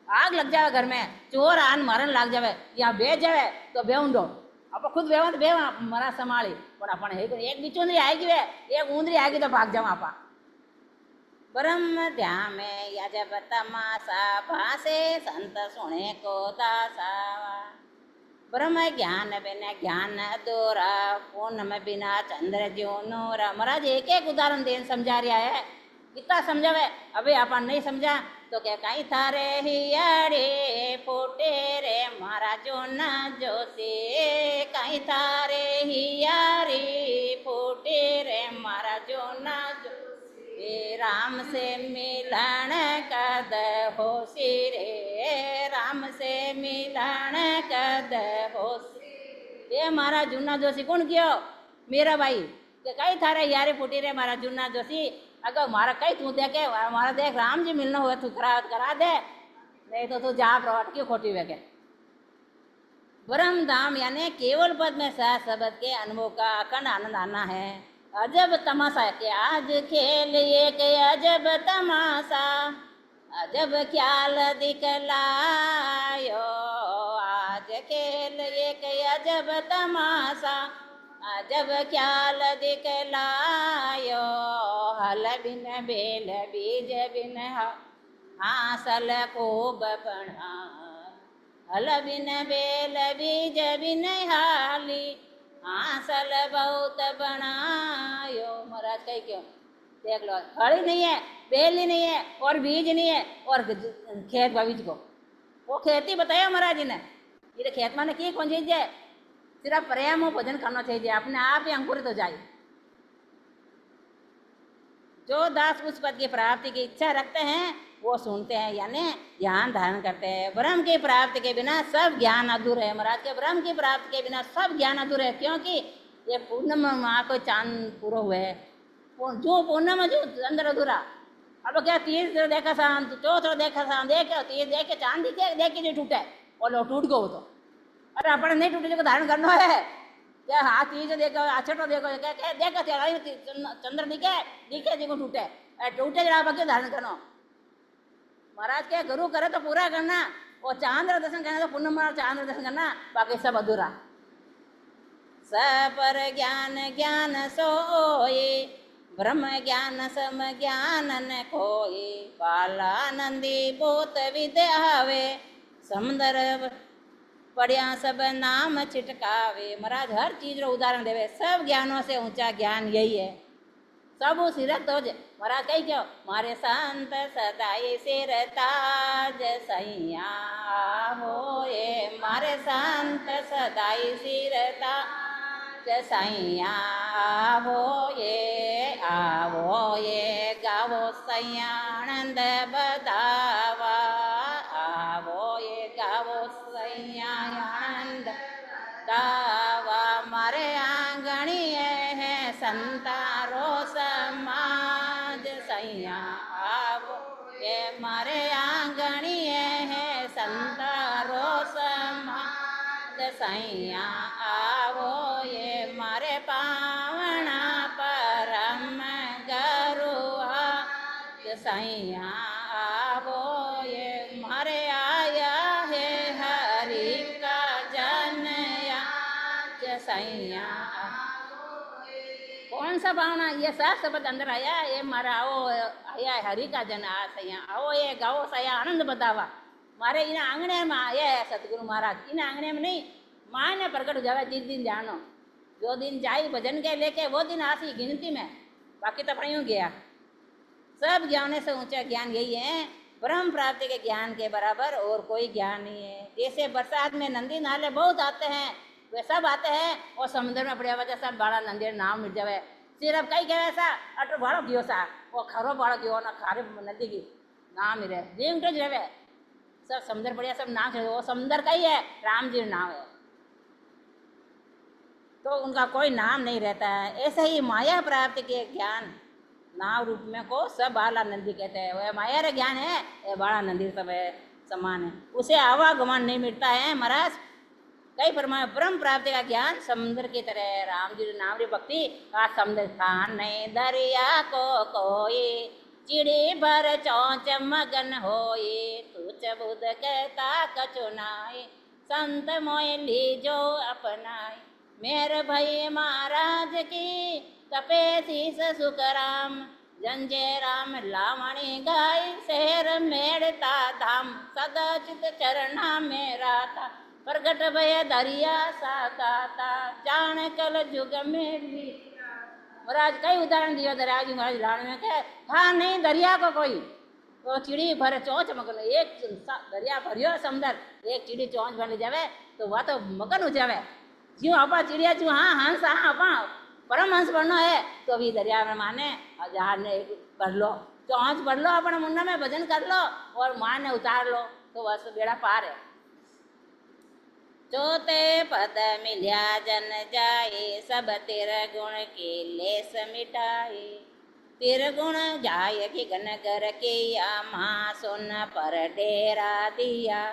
G: आग लग जावे घर में, चोर आन मारन लाग जावे या बेच जावे तो बेऊंडो आप खुद बेवा तो बेवा महाराज संभाली। पर अपन एक बिचौंदरी आएगी वे एक ऊंदरी आएगी तो भाग जाओ आपा। ब्रह्म ध्यान में या जब तमाशा भासे, संत सुने को दासा। ब्रह्म ज्ञान बिना ज्ञान अधूरा, पूर्णम बिना चंद्र ज्यो नूरा। महाराज एक एक उदाहरण देन समझा रहा है, कितना समझावे। अभी अपन नहीं समझा तो क्या कहीं थारे हियारे फूटे रे महाराजो न जोशी, कहीं थारे हियारे फूटे रे महाराजो न जोशी। राम से मिलन कद होशी रे, राम से मिलन कद होशी। ये मारा जूना जोशी कौन कियो? मेरा भाई કે કઈ થારે યારે ફૂટી રે મારા જૂના જોશી, અગર મારા કઈ તું દેखे मारा देख राम जी मिलना हुआ तू करा दे, नहीं तो तू जा प्रवट की खोटी वेगे। ब्रह्म धाम यानी केवल पद में सह शब्द के अनुभव का अखंड आनंद आना है। अजब तमाशा के आज खेल एक अजब तमाशा, अजब ख्याल दिखलायो, आज खेल एक अजब तमाशा, अजब ख्याल दिखलायो। हल बिन बेल बीज बिन हासल खूब बना, हल बिन बेल बीज बिन हाली हासल बहुत बनायो। महाराज कही क्यों? देख लो, हल ही नहीं है, बेल ही नहीं है और बीज नहीं है, और खेत बीज को वो खेती बताया महाराज जी ने। ये खेत में की कौन चीज है? सिर्फ प्रेम और भजन करना चाहिए, अपने आप ही अंकुरित हो जाए। जो दास उस पद की प्राप्ति की इच्छा रखते हैं वो सुनते हैं, यानी ज्ञान धारण करते हैं। ब्रह्म की प्राप्ति के बिना सब ज्ञान अधूरे है। महाराज के ब्रह्म की प्राप्ति के बिना सब ज्ञान अधूरे है, क्योंकि ये पूर्णिमा माँ को चांद पूरा हुए है, जो पूर्णिमा जो अंदर अधूरा। अब क्या तीज देखा शाम, चौथ देखा शाम, देखे तीज देखे चांद देखे जो टूटे और लो टूट गो तो। अरे अपने नहीं टूटे जो धारण करना है क्या? हाथ तीज देखो, आछटो देखो, देखो चंद्र दिखे जी को टूटे टूटे जरा बाकी धारण करना। महाराज के गुरु करे तो पूरा करना, और चांद्र दर्शन करना तो पूर्णिमा चांद्र दर्शन करना, बाकी सब अधूरा। सपर ज्ञान ज्ञान सोई, ब्रह्म ज्ञान सम ज्ञान न खोई, बालानंदी बोत विद्या हवे, समुद्र पढ़िया सब नाम छिटकावे। महाराज हर चीज रो उदाहरण देवे, सब ज्ञानों से ऊंचा ज्ञान यही है, सब सिरत हो जे। महाराज कही क्यों? मारे संत सदाई सिर ताज सैया हो ये, मारे संत सदाई सिर ताज सैया हो ये, आवो ये गावो सैया आनंद बदावा, आवो ये गावो सैया आनंद गावा। मारे आंगणी है संतारो समाज सैया आवो ये, मारे आंगणी है संतारो समाज सैया आवो ये, मारे पावना परम गरुआ सैया आवो ये, मारे आया है हरि का जनया सैया। कौन सा भावना? ये सब शब्द अंदर आया, ये मारा आओ आया हरि का जन आ सैया, आओ ये गाओ सैया आनंद बतावा। मारे इन आंगणे में आया है सतगुरु महाराज, इन आंगणे में नहीं माँ ने प्रकट हो जावे। जिस दिन जानो, जो दिन जाई भजन के लेके वो दिन आसी गिनती में, बाकी तो अपने यूँ गया। सब ज्ञान से ऊंचा ज्ञान यही है, ब्रह्म प्राप्ति के ज्ञान के बराबर और कोई ज्ञान नहीं है। जैसे बरसात में नंदी नाले बहुत आते हैं, वे सब आते हैं और समुद्र में पड़े वजह सब बड़ा नंदी नाम मिल जावे। सिर्फ कई कहे ऐसा अटो भाड़ो गयो सा, वो खरो भाड़ो गयो ना, खारे नदी की नाम मिले जीव तो रहे सब समुद्र पड़िया सब नाम चले, वो समुद्र का ही है, राम जी नाम है, तो उनका कोई नाम नहीं रहता है। ऐसे ही माया प्राप्ति के ज्ञान नाव रूप में को सब बालानंदी कहते हैं। वह माया रे ज्ञान है, ये बालानंदी सब है, समान है, उसे आवागमन नहीं मिलता है। महाराज कई फरमाए ब्रह्म प्राप्ति का ज्ञान समुद्र की तरह है। राम जी नाम री भक्ति का समुद्र स्थान नहीं, दरिया को कोई चिड़ी भर चौंच मगन होई, तू चबुद कहता कचुनाई, संत मोय लीजो अपनाई। मेरे भई महाराज की कपे शीस सुखराम, जंजे राम लावणी गाय, शहर मेड़ता धाम, सदा चित चरणा मेरा था, प्रगट भय दरिया साता जान कल जुग में भी। महाराज कई उदाहरण दियो दरिया जी महाराज लाण में के हाँ नहीं दरिया को कोई तो चिड़ी भरे चौंच मगन एक दरिया भरियो समुद्र एक चिड़ी चौंच भर ले जावे तो वह तो मगन हो जावे ज्यों आपा चिड़िया ज्यों हाँ हंस हाँ आपा परमहंस बनना है तो अभी दरिया में माने जहाज ने भर लो चौंच भर लो अपने मुन्ना में भजन कर लो और मान ने उतार लो तो बस बेड़ा पार है। चौथे पद मिल्या जन जाए सब तेरे गुण के लेस मिटाए। तेरे गुण जाय कि गन कर के माँ सोन पर डेरा दिया।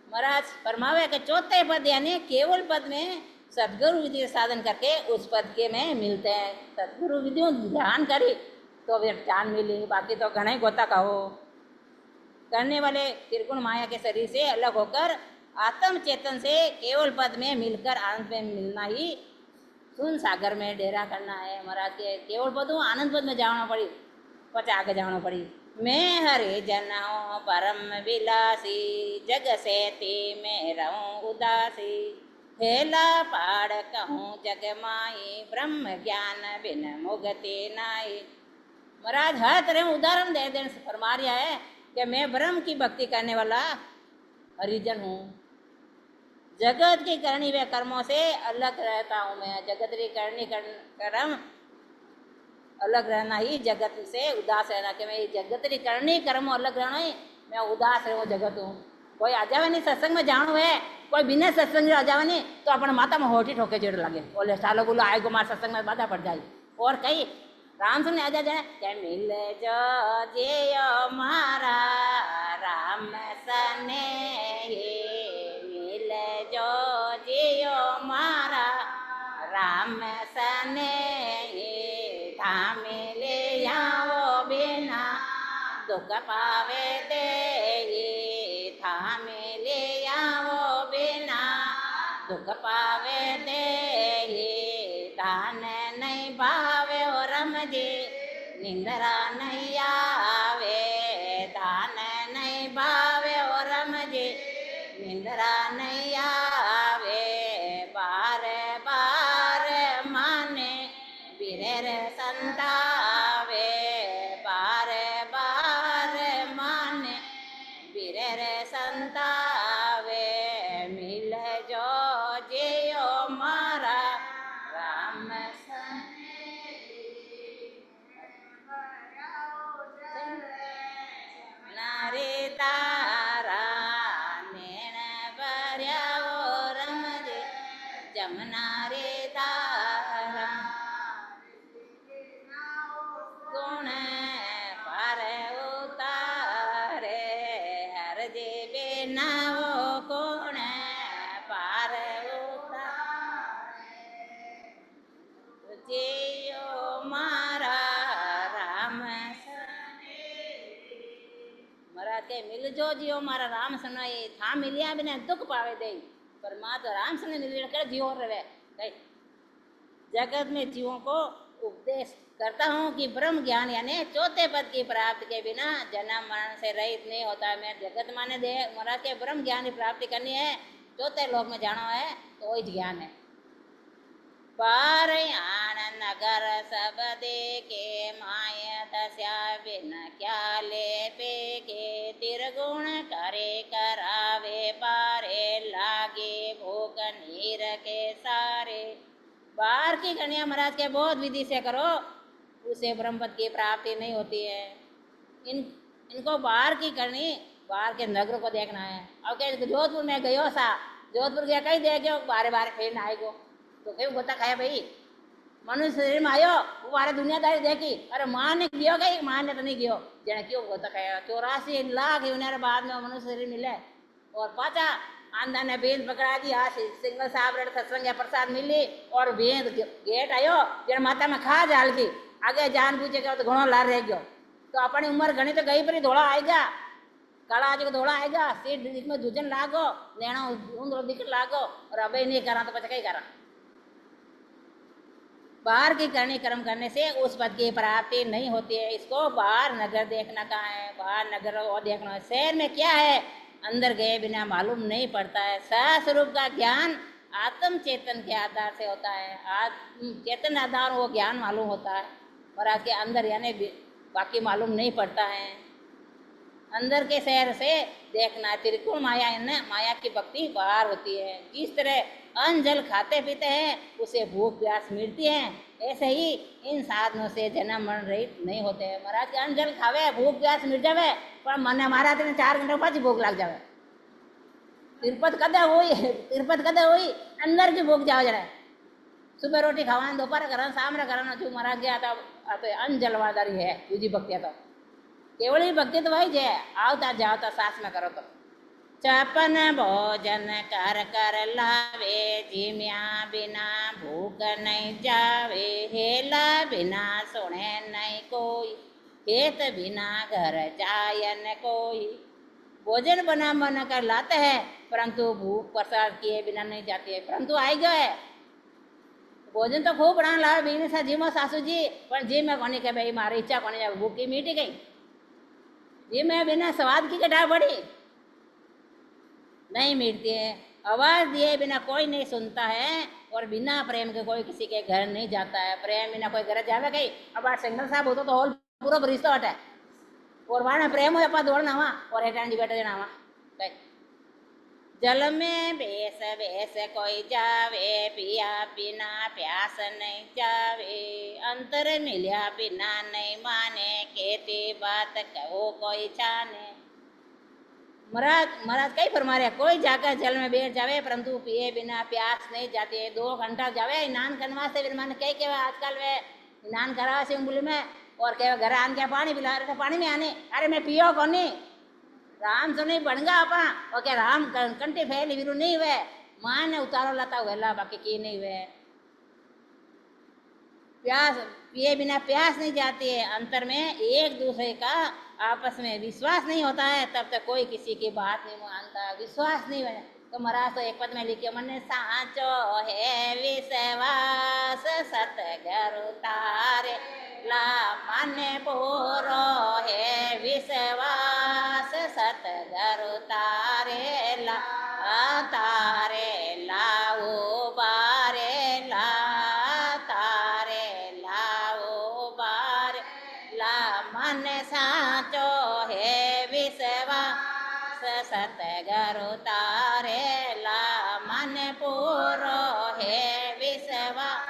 G: महाराज फरमावे के चौथे पद यानी केवल पद में सदगुरु विधि साधन करके उस पद के में मिलते हैं। सदगुरु विधियों ध्यान करी तो फिर जान मिली बाकी तो घने गोता कहो करने वाले त्रिगुण माया के शरीर से अलग होकर आत्म चेतन से केवल पद में मिलकर आनंद में मिलना ही सुन सागर में डेरा करना है। महाराज के केवल पद आनंद पद में जाना पड़ी पचा आगे जाना पड़ी। मैं हरे जनाओ परम विलासी जग से ते मैं रहूं उदासी। हेला पाड़ कहूँ जग माई ब्रह्म ज्ञान बिन मुगति नाई। महाराज हर तरह उदाहरण दे देने से फरमा रहा है कि मैं ब्रह्म की भक्ति करने वाला हरिजन हूँ। जगत की करनी व कर्मों से अलग रहता हूँ मैं। जगत की करनी कर्म अलग रहना ही जगत से उदास रहना कि मैं जगत की करनी कर्म अलग रहना ही मैं उदास रहूँ जगत हूँ। कोई आ जावे नहीं सत्संग में जाणु है कोई बिना सत्संग आ जावे नहीं तो अपने माता में होठी ठोके जेड़ लगे बोले सालो बोलो आएगो मार सत्संग में बाधा पड़ जाए। और कई राम सुनने आ जाए क्या मिल जो जियो मारा राम सने मिल जो जियो मारा राम सने थामे ले आओ बिना दुख पावे दे थामे ले आओ बिना दुख पावे दे दान नहीं भावे और रमजे निंदरा नहीं आवे दान नहीं भावे और रमजे निंदरा नहीं आवे। बार बार माने बिरेर संतावे बार बार माने बिरेर संतावे। मिल जो जियो मारा राम नारे तारा नैन भर्या ओ रमजे जमुना रे तारा गुण पार उतारे हर जे बिना वो गुण पार उतारे जियो मारा राम महाराज के मिल जो जियो मारा राम सनाई था मिलिया बिना दुख पावे दे परमात्मा राम सने मिल कर जियो रहे। जगत में जीवों को उपदेश करता हूँ कि ब्रह्म ज्ञान यानी चौथे पद की प्राप्ति के बिना जन्म मरण से रहित नहीं होता। मैं जगत माने दे महाराज के ब्रह्म ज्ञान की प्राप्ति करनी है चौथे लोक में जाना है तो वही ज्ञान है। पार आनंद नगर सब देखे माया दशा बिन क्या ले पे के तिरगुण करे करावे पारे लागे भूख नीर के सारे। बाहर की कन्या महाराज के बहुत विधि से करो उसे ब्रह्मपद की प्राप्ति नहीं होती है। इनको बाहर की करनी बाहर के नगर को देखना है। अब क्या जोधपुर में गयो सा जोधपुर गया कहीं देखो बारे बारे फिर ना आएगो तो कहीं गोता खाया भाई मनुष्य शरीर में आयो वो बारे दुनियादारी देखी अरे माँ ने गयो गई माँ ने तो नहीं गयो जने क्यों गोता खाया 84 लाख उन्हें बाद में मनुष्य शरीर मिले और पाचा आंदा ने बेंद पकड़ा दी आज सिंगल साहब रे सत्संग या प्रसाद मिली और बेंद गेट आयो जन माता में खा जाल की आगे जान पूछे तो घणो लार रह गयो तो अपनी उम्र घनी तो गई पर धोड़ा आएगा काला आज धोड़ा आएगा सीट में दूजन लागो लेना ऊंधो दिख लागो और अब नहीं करा तो पचा कहीं करा। बाहर की करनी कर्म करने से उस पद की प्राप्ति नहीं होती है। इसको बाहर नगर देखना कहाँ है बाहर नगर और देखना है। शहर में क्या है अंदर गए बिना मालूम नहीं पड़ता है। सस्वरूप का ज्ञान आत्म चेतन के आधार से होता है। आत्म चेतन आधार वो ज्ञान मालूम होता है, और आपके अंदर यानी बाकी मालूम नहीं पड़ता है। अंदर के शहर से देखना त्रिकोण माया है, माया की भक्ति बाहर होती है। जिस तरह अन्न जल खाते पीते हैं उसे भूख प्यास मिटती है, ऐसे ही इन साधनों से जन्म मरण रहित नहीं होते हैं। महाराज के अन्न जल खावे भूख प्यास मिट जावे, पर मन हमारा दिन 4 घंटे बाद भूख लग जावे। तिरपत कदे हुई अंदर की भूख जाओ जरा। सुबह रोटी खावा, दोपहर करा, शाम करा, जो महाराज गया था तो अन्न जलवादारी है। दूजी भक्तियाँ तो केवल ही भक्ति तो वही है, आवता जाओता सास में करो तो। चपन भोजन कर कर लावे, जिम्या बिना भूख नहीं जावे। हेला बिना सुने नहीं कोई, खेत बिना घर जाय न कोई। भोजन बना मन कर लाते हैं, परंतु भूख प्रसाद किए बिना नहीं जाती है। परंतु आई गए भोजन तो खूब बना लावे बीने सा जीमो सासू जी, पर जी में कोनी के भाई मारी इच्छा कोनी जावे, भूखी मीटी गई। जी में बिना स्वाद की कटा पड़ी नहीं मिटती है। आवाज दिए बिना कोई नहीं सुनता है, और बिना प्रेम के कोई किसी के घर नहीं जाता है। प्रेम बिना कोई घर जावे कहीं। अब आज सिंगल साहब होता तो होल पूरा रिश्ता हटा, और वहाँ प्रेम हो अपा दौड़ना वहाँ, और हेटान जी बैठे जाना वहाँ। जल में बेस बेस कोई जावे, पिया बिना प्यास नहीं जावे। अंतर मिलिया बिना नहीं माने, कहती बात कहो कोई जाने। महाराज कई फरमा रहे, कोई जाकर जल में बैठ जावे परंतु पिए बिना प्यास नहीं जाती है। 2 घंटा जावे स्नान करवा से, फिर मैंने कई के आजकल वे स्नान करा से उंगली में, और कहे घर आन के पानी पिला रहे थे, पानी में आने अरे मैं पियो कौनी राम तो नहीं बन गया अपा, और क्या राम कंटी फैली विरु नहीं हुए, माँ ने उतारो लाता हुआ बाकी की नहीं हुए। प्यास पिए बिना प्यास नहीं जाती है। अंतर में एक दूसरे का आपस में विश्वास नहीं होता है, तब तक कोई किसी की बात नहीं मानता। विश्वास नहीं है तो महाराज तो एक पद में लिखे, मन साचो है विश्वास, सतगुरु तारे ला मन पूरो है विश्वास, सतगुरु तारे ला ओ बारे ला, तारे लाओ बारे ला। मन साचो है विश्वास, सतगुरु तारे ला मन पूरो है विश्वास,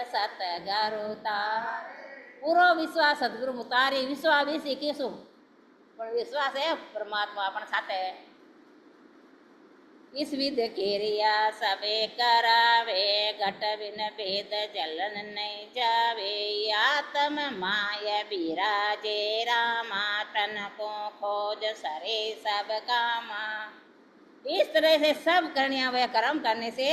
G: सतगुरु तारे पूरो विश्वास सतगुरु मुतारी। विश्वास भी सीखीशु, पर विश्वास है परमात्मा अपन साथ है। इस विध केरिया सबे करावे, घट बिन भेद जलन नहीं जावे। आत्म माय बिराजे रामा, तन को खोज सरे सब कामा। इस तरह से सब करनिया व कर्म करने से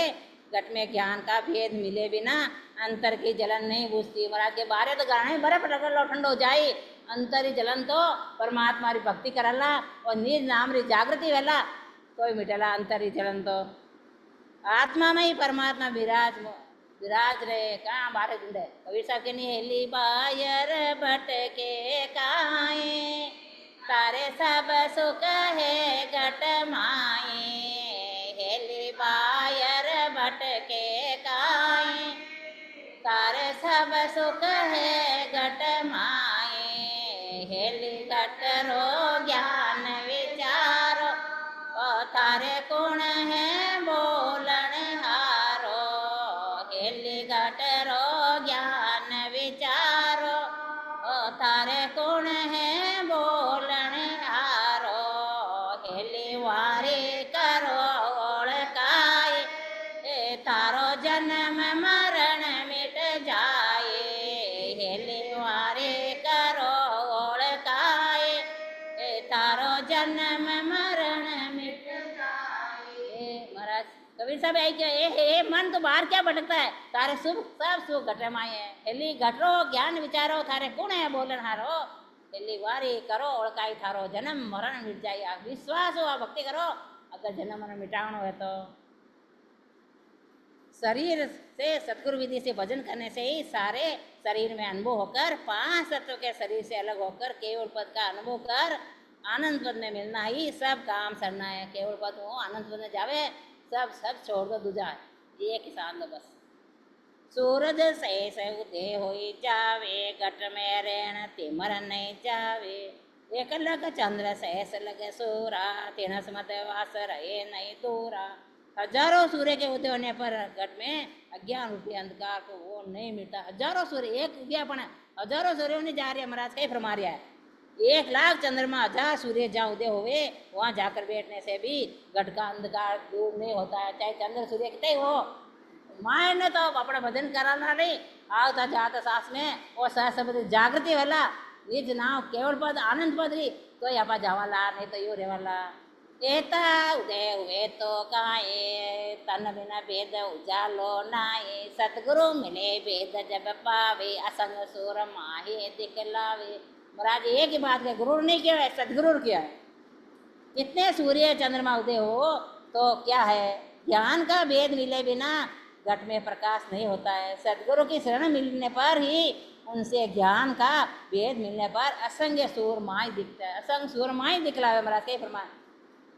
G: घट में ज्ञान का भेद मिले बिना अंतर की जलन नहीं बुझती। महाराज के बारे तो गाने बर्फ रगड़ लो ठंडो जाए, अंतर ही जलन तो परमात्मा री भक्ति करला और निज नाम री जागृति वेला कोई मिटेला। अंतर ही जलन तो आत्मा में ही परमात्मा विराज रहे। कहाँ बारे ढूंढे कबीर साहब के नहीं, हेली बायर भटके काए, तारे सब सुख है घट माए। हेली बायर भटके काए, तारे सब सुख है घट माए। हेली घट रो ज्ञान विचारो, ओ तारे कौन है बोलन हारो। हेली घट रो ज्ञान विचारो, ओ तारे कौन है बोलन हारो। हेली वारी करो ओळखाए, तारो जन्म मरण मिट जाए। हेली वारी करो ओळखाए, तारो जन्म मरण मिट जाए। महाराज कबीर साहब आई क्या ए मन तो बाहर क्या भटकता है, तारे सुख सब सुख घटे माए है। हेली घटरो ज्ञान विचारो, थारे कौन है बोलन हारो। हेली वारी करो ओळखाई, थारो जन्म मरण मिट जाए। विश्वास हो भक्ति करो, अगर जन्म मरण मिटावनो है तो। शरीर से सतगुरु विधि से भजन करने से ही सारे शरीर में अनुभव होकर 5 तत्व के शरीर से अलग होकर केवल पद का अनुभव कर आनंद पद में मिलना ही सब काम सरना है। केवल पद हो आनंद पद में जावे, सब सब छोड़ दो दूजा है, ये किसान दो बस। सूरज सहस उदय होई जावे, घट में रेण तिमर नहीं जावे। एक लग चंद्र सहस लगे सूरा, तिनस मत वास रहे नहीं दूरा। हजारों सूर्य के उदय होने पर घट में अज्ञान रूपी अंधकार को वो नहीं मिटता। हजारों सूर्य एक उदय पण हजारों सूर्यों ने जा रहे हैं, महाराज कहीं फरमा रहा है 1,00,000 चंद्रमा 1000 सूर्य जहाँ उदय हुए वहाँ जाकर बैठने से भी घट का अंधकार दूर नहीं होता है, चाहे चंद्र सूर्य कितने हो। माए ने तो अपना भजन कराना नहीं, आवता जाता सास में और सहस्त्र जागृति वाला निज नाव केवल पद आनंद पद रही तो यहाँ जावाला नहीं तो यो रेवाला। एता उदय हुए तो काए, तन बिना भेद उजालो नाए। सतगुरु मिले भेद जब पावे, असंग सुर माहे दिखलावे। महाराज एक ही बात है, गुरु नहीं किया है, सतगुरु किया है। कितने सूर्य चंद्रमा उदय हो तो क्या है, ज्ञान का भेद मिले बिना घट में प्रकाश नहीं होता है। सदगुरु की शरण मिलने पर ही उनसे ज्ञान का भेद मिलने पर असंग सूरमाई दिखता है। असंग सूरमाई दिखलावे महाराज के फरमान,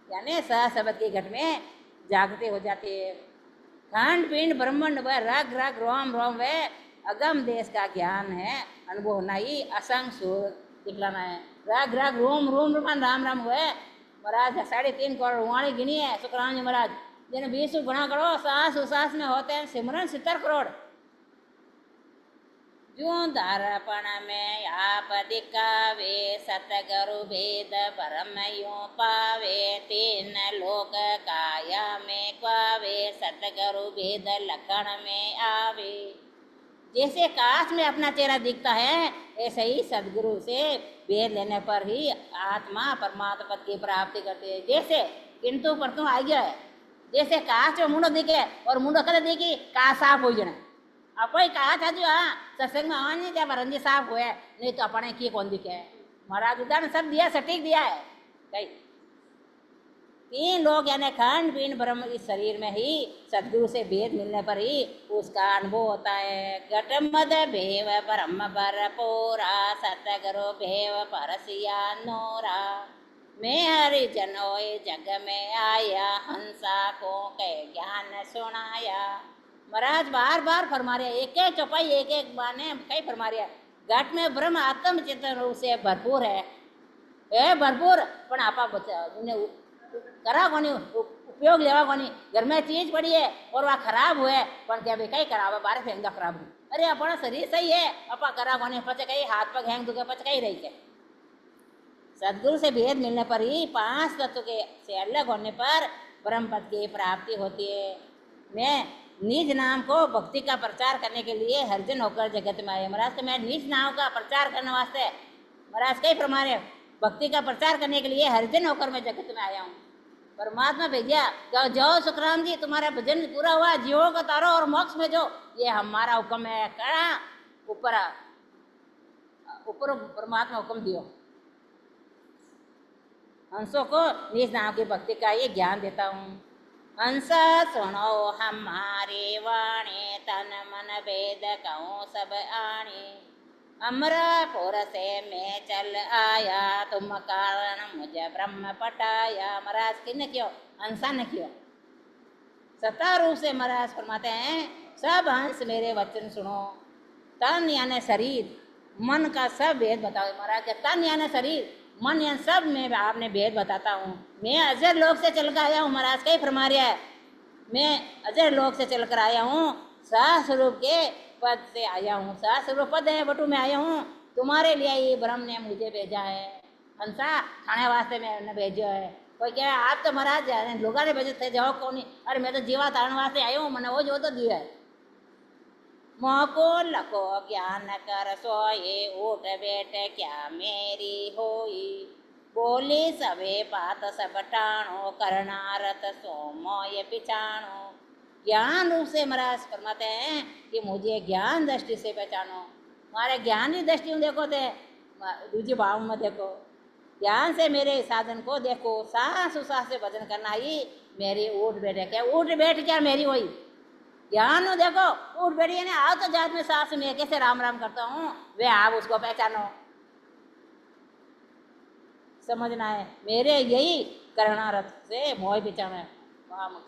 G: यानी सहशब्द की घट में जागृति हो जाती है। खंड पिंड ब्रह्मांड व रग रग रोम रोम व अगम देश का ज्ञान है, अनुभव होना ही असंग सूर दिखलाना है। रग रग रोम रोम रोम राम राम हुए महाराज 3.5 करोड़ वाणी गिनी है शुक्रान जी महाराज, जिन्हें 20 गुणा करो सास उसास में होते हैं सिमरन 70 करोड़। जो दर्पण में आप दिखावे, सतगुरु भेद परम यूं पावे। 3 लोक काया में पावे, सतगुरु भेद लखन में आवे। जैसे कांच में अपना चेहरा दिखता है, ऐसे ही सदगुरु से भेद लेने पर ही आत्मा परमात्मा पद की प्राप्ति करती है। जैसे किंतु परतु आ गया है, जैसे कांच में मुंडो दिखे और मुंडो कदे देखी का साफ हो जाना। अपन कहा था जो हाँ सत्संग में आवाज नहीं जब रंजी साफ हुए, नहीं तो अपने की कौन दिखे। महाराज उदाहरण सब दिया, सटीक दिया है। कई 3 लोग यानी खंड पिंड ब्रह्म इस शरीर में ही सदगुरु से भेद मिलने पर ही उसका अनुभव होता है। घट मद भेव ब्रह्म पर पूरा, सतगुरु भेव परसिया नोरा। मैं हरि जनोय जग में आया, हंसा को के ज्ञान सुनाया। महाराज बार बार फरमा रहे, एक एक चौपाई एक एक बाने कई फरमा रहे। घट में ब्रह्म आत्म चेतन रूप से भरपूर है भरपूर, पण आपा करा कोनी उपयोग लेवा कोनी। घर में चीज पड़ी है और वह खराब हुए, पण क्या भाई कई करावे बारे फेंक खराब हुई। अरे अपना शरीर सही है, अपा करा कोनी पचे कई हाथ पग हैंग दुखे पचे कई रही है। सदगुरु से भेद मिलने पर ही 5 तत्व के से अलग होने पर ब्रह्म पद की प्राप्ति होती है। मैं निज नाम को भक्ति का प्रचार करने के लिए हरिजन होकर जगत में आए। महाराज तो मैं निज नाम का प्रचार करने वास्ते महाराज कई प्रमाण भक्ति का प्रचार करने के लिए हरिजन होकर मैं जगत में आया हूँ। परमात्मा भेजा जाओ सुखराम जी तुम्हारा भजन पूरा हुआ, जीवों को तारो और मोक्ष में जो, ये हमारा हुक्म है। कड़ा ऊपर ऊपर परमात्मा हुक्म दियो। हंसों को निज नाम की भक्ति का ये ज्ञान देता हूँ। हंस सुनो हमारे वाणी, तन मन भेद कहूँ सब आणी। अमरापुर से मैं चल आया, तुम कारण मुझे ब्रह्म पटाया। महाराज किन क्यों, हंसा ने क्यों। सत्ता रूप से महाराज फरमाते हैं, सब हंस मेरे वचन सुनो। तन यानी शरीर मन का सब भेद बताओ। महाराज तन यानी शरीर मन यानी सब में आपने भेद बताता हूँ। मैं अजर लोक से चल कर आया हूँ। महाराज कई फरमा रहा है, मैं अजर लोक से चल कर आया हूँ, सहस्वरूप के पद से आया हूँ। सहस्वरूप पद है बटू में आया हूँ, तुम्हारे लिए ये ब्रह्म ने मुझे भेजा है। हंसा खाने वास्ते मैंने भेजो है। कोई क्या है आप तो महाराज लोग ने भेजे थे, जाओ कौन। अरे मैं तो जीवा तारण वास्ते आया हूँ, मैंने वो जो तो दिया है। मोको लको ज्ञान कर सोए, उठ बैठ क्या मेरी होई। बोली सबे बात सब टाणो, करणारत सोमो ये पिछाणो। ज्ञान रूप से महाराज फरमाते हैं कि मुझे ज्ञान दृष्टि से पहचानो। हमारे ज्ञान की दृष्टि में देखो थे, दूसरे भाव में देखो। ज्ञान से मेरे साधन को देखो, सांस उसास से भजन करना ही मेरी उठ बैठ क्या, उठ बैठ क्या मेरी वही ज्ञान हो। देखो उठ बैठिए ना, आओ तो जात में सांस में कैसे राम राम करता हूँ, वे आप उसको पहचानो। समझना है। मेरे यही करणारथ से मोह बिचा में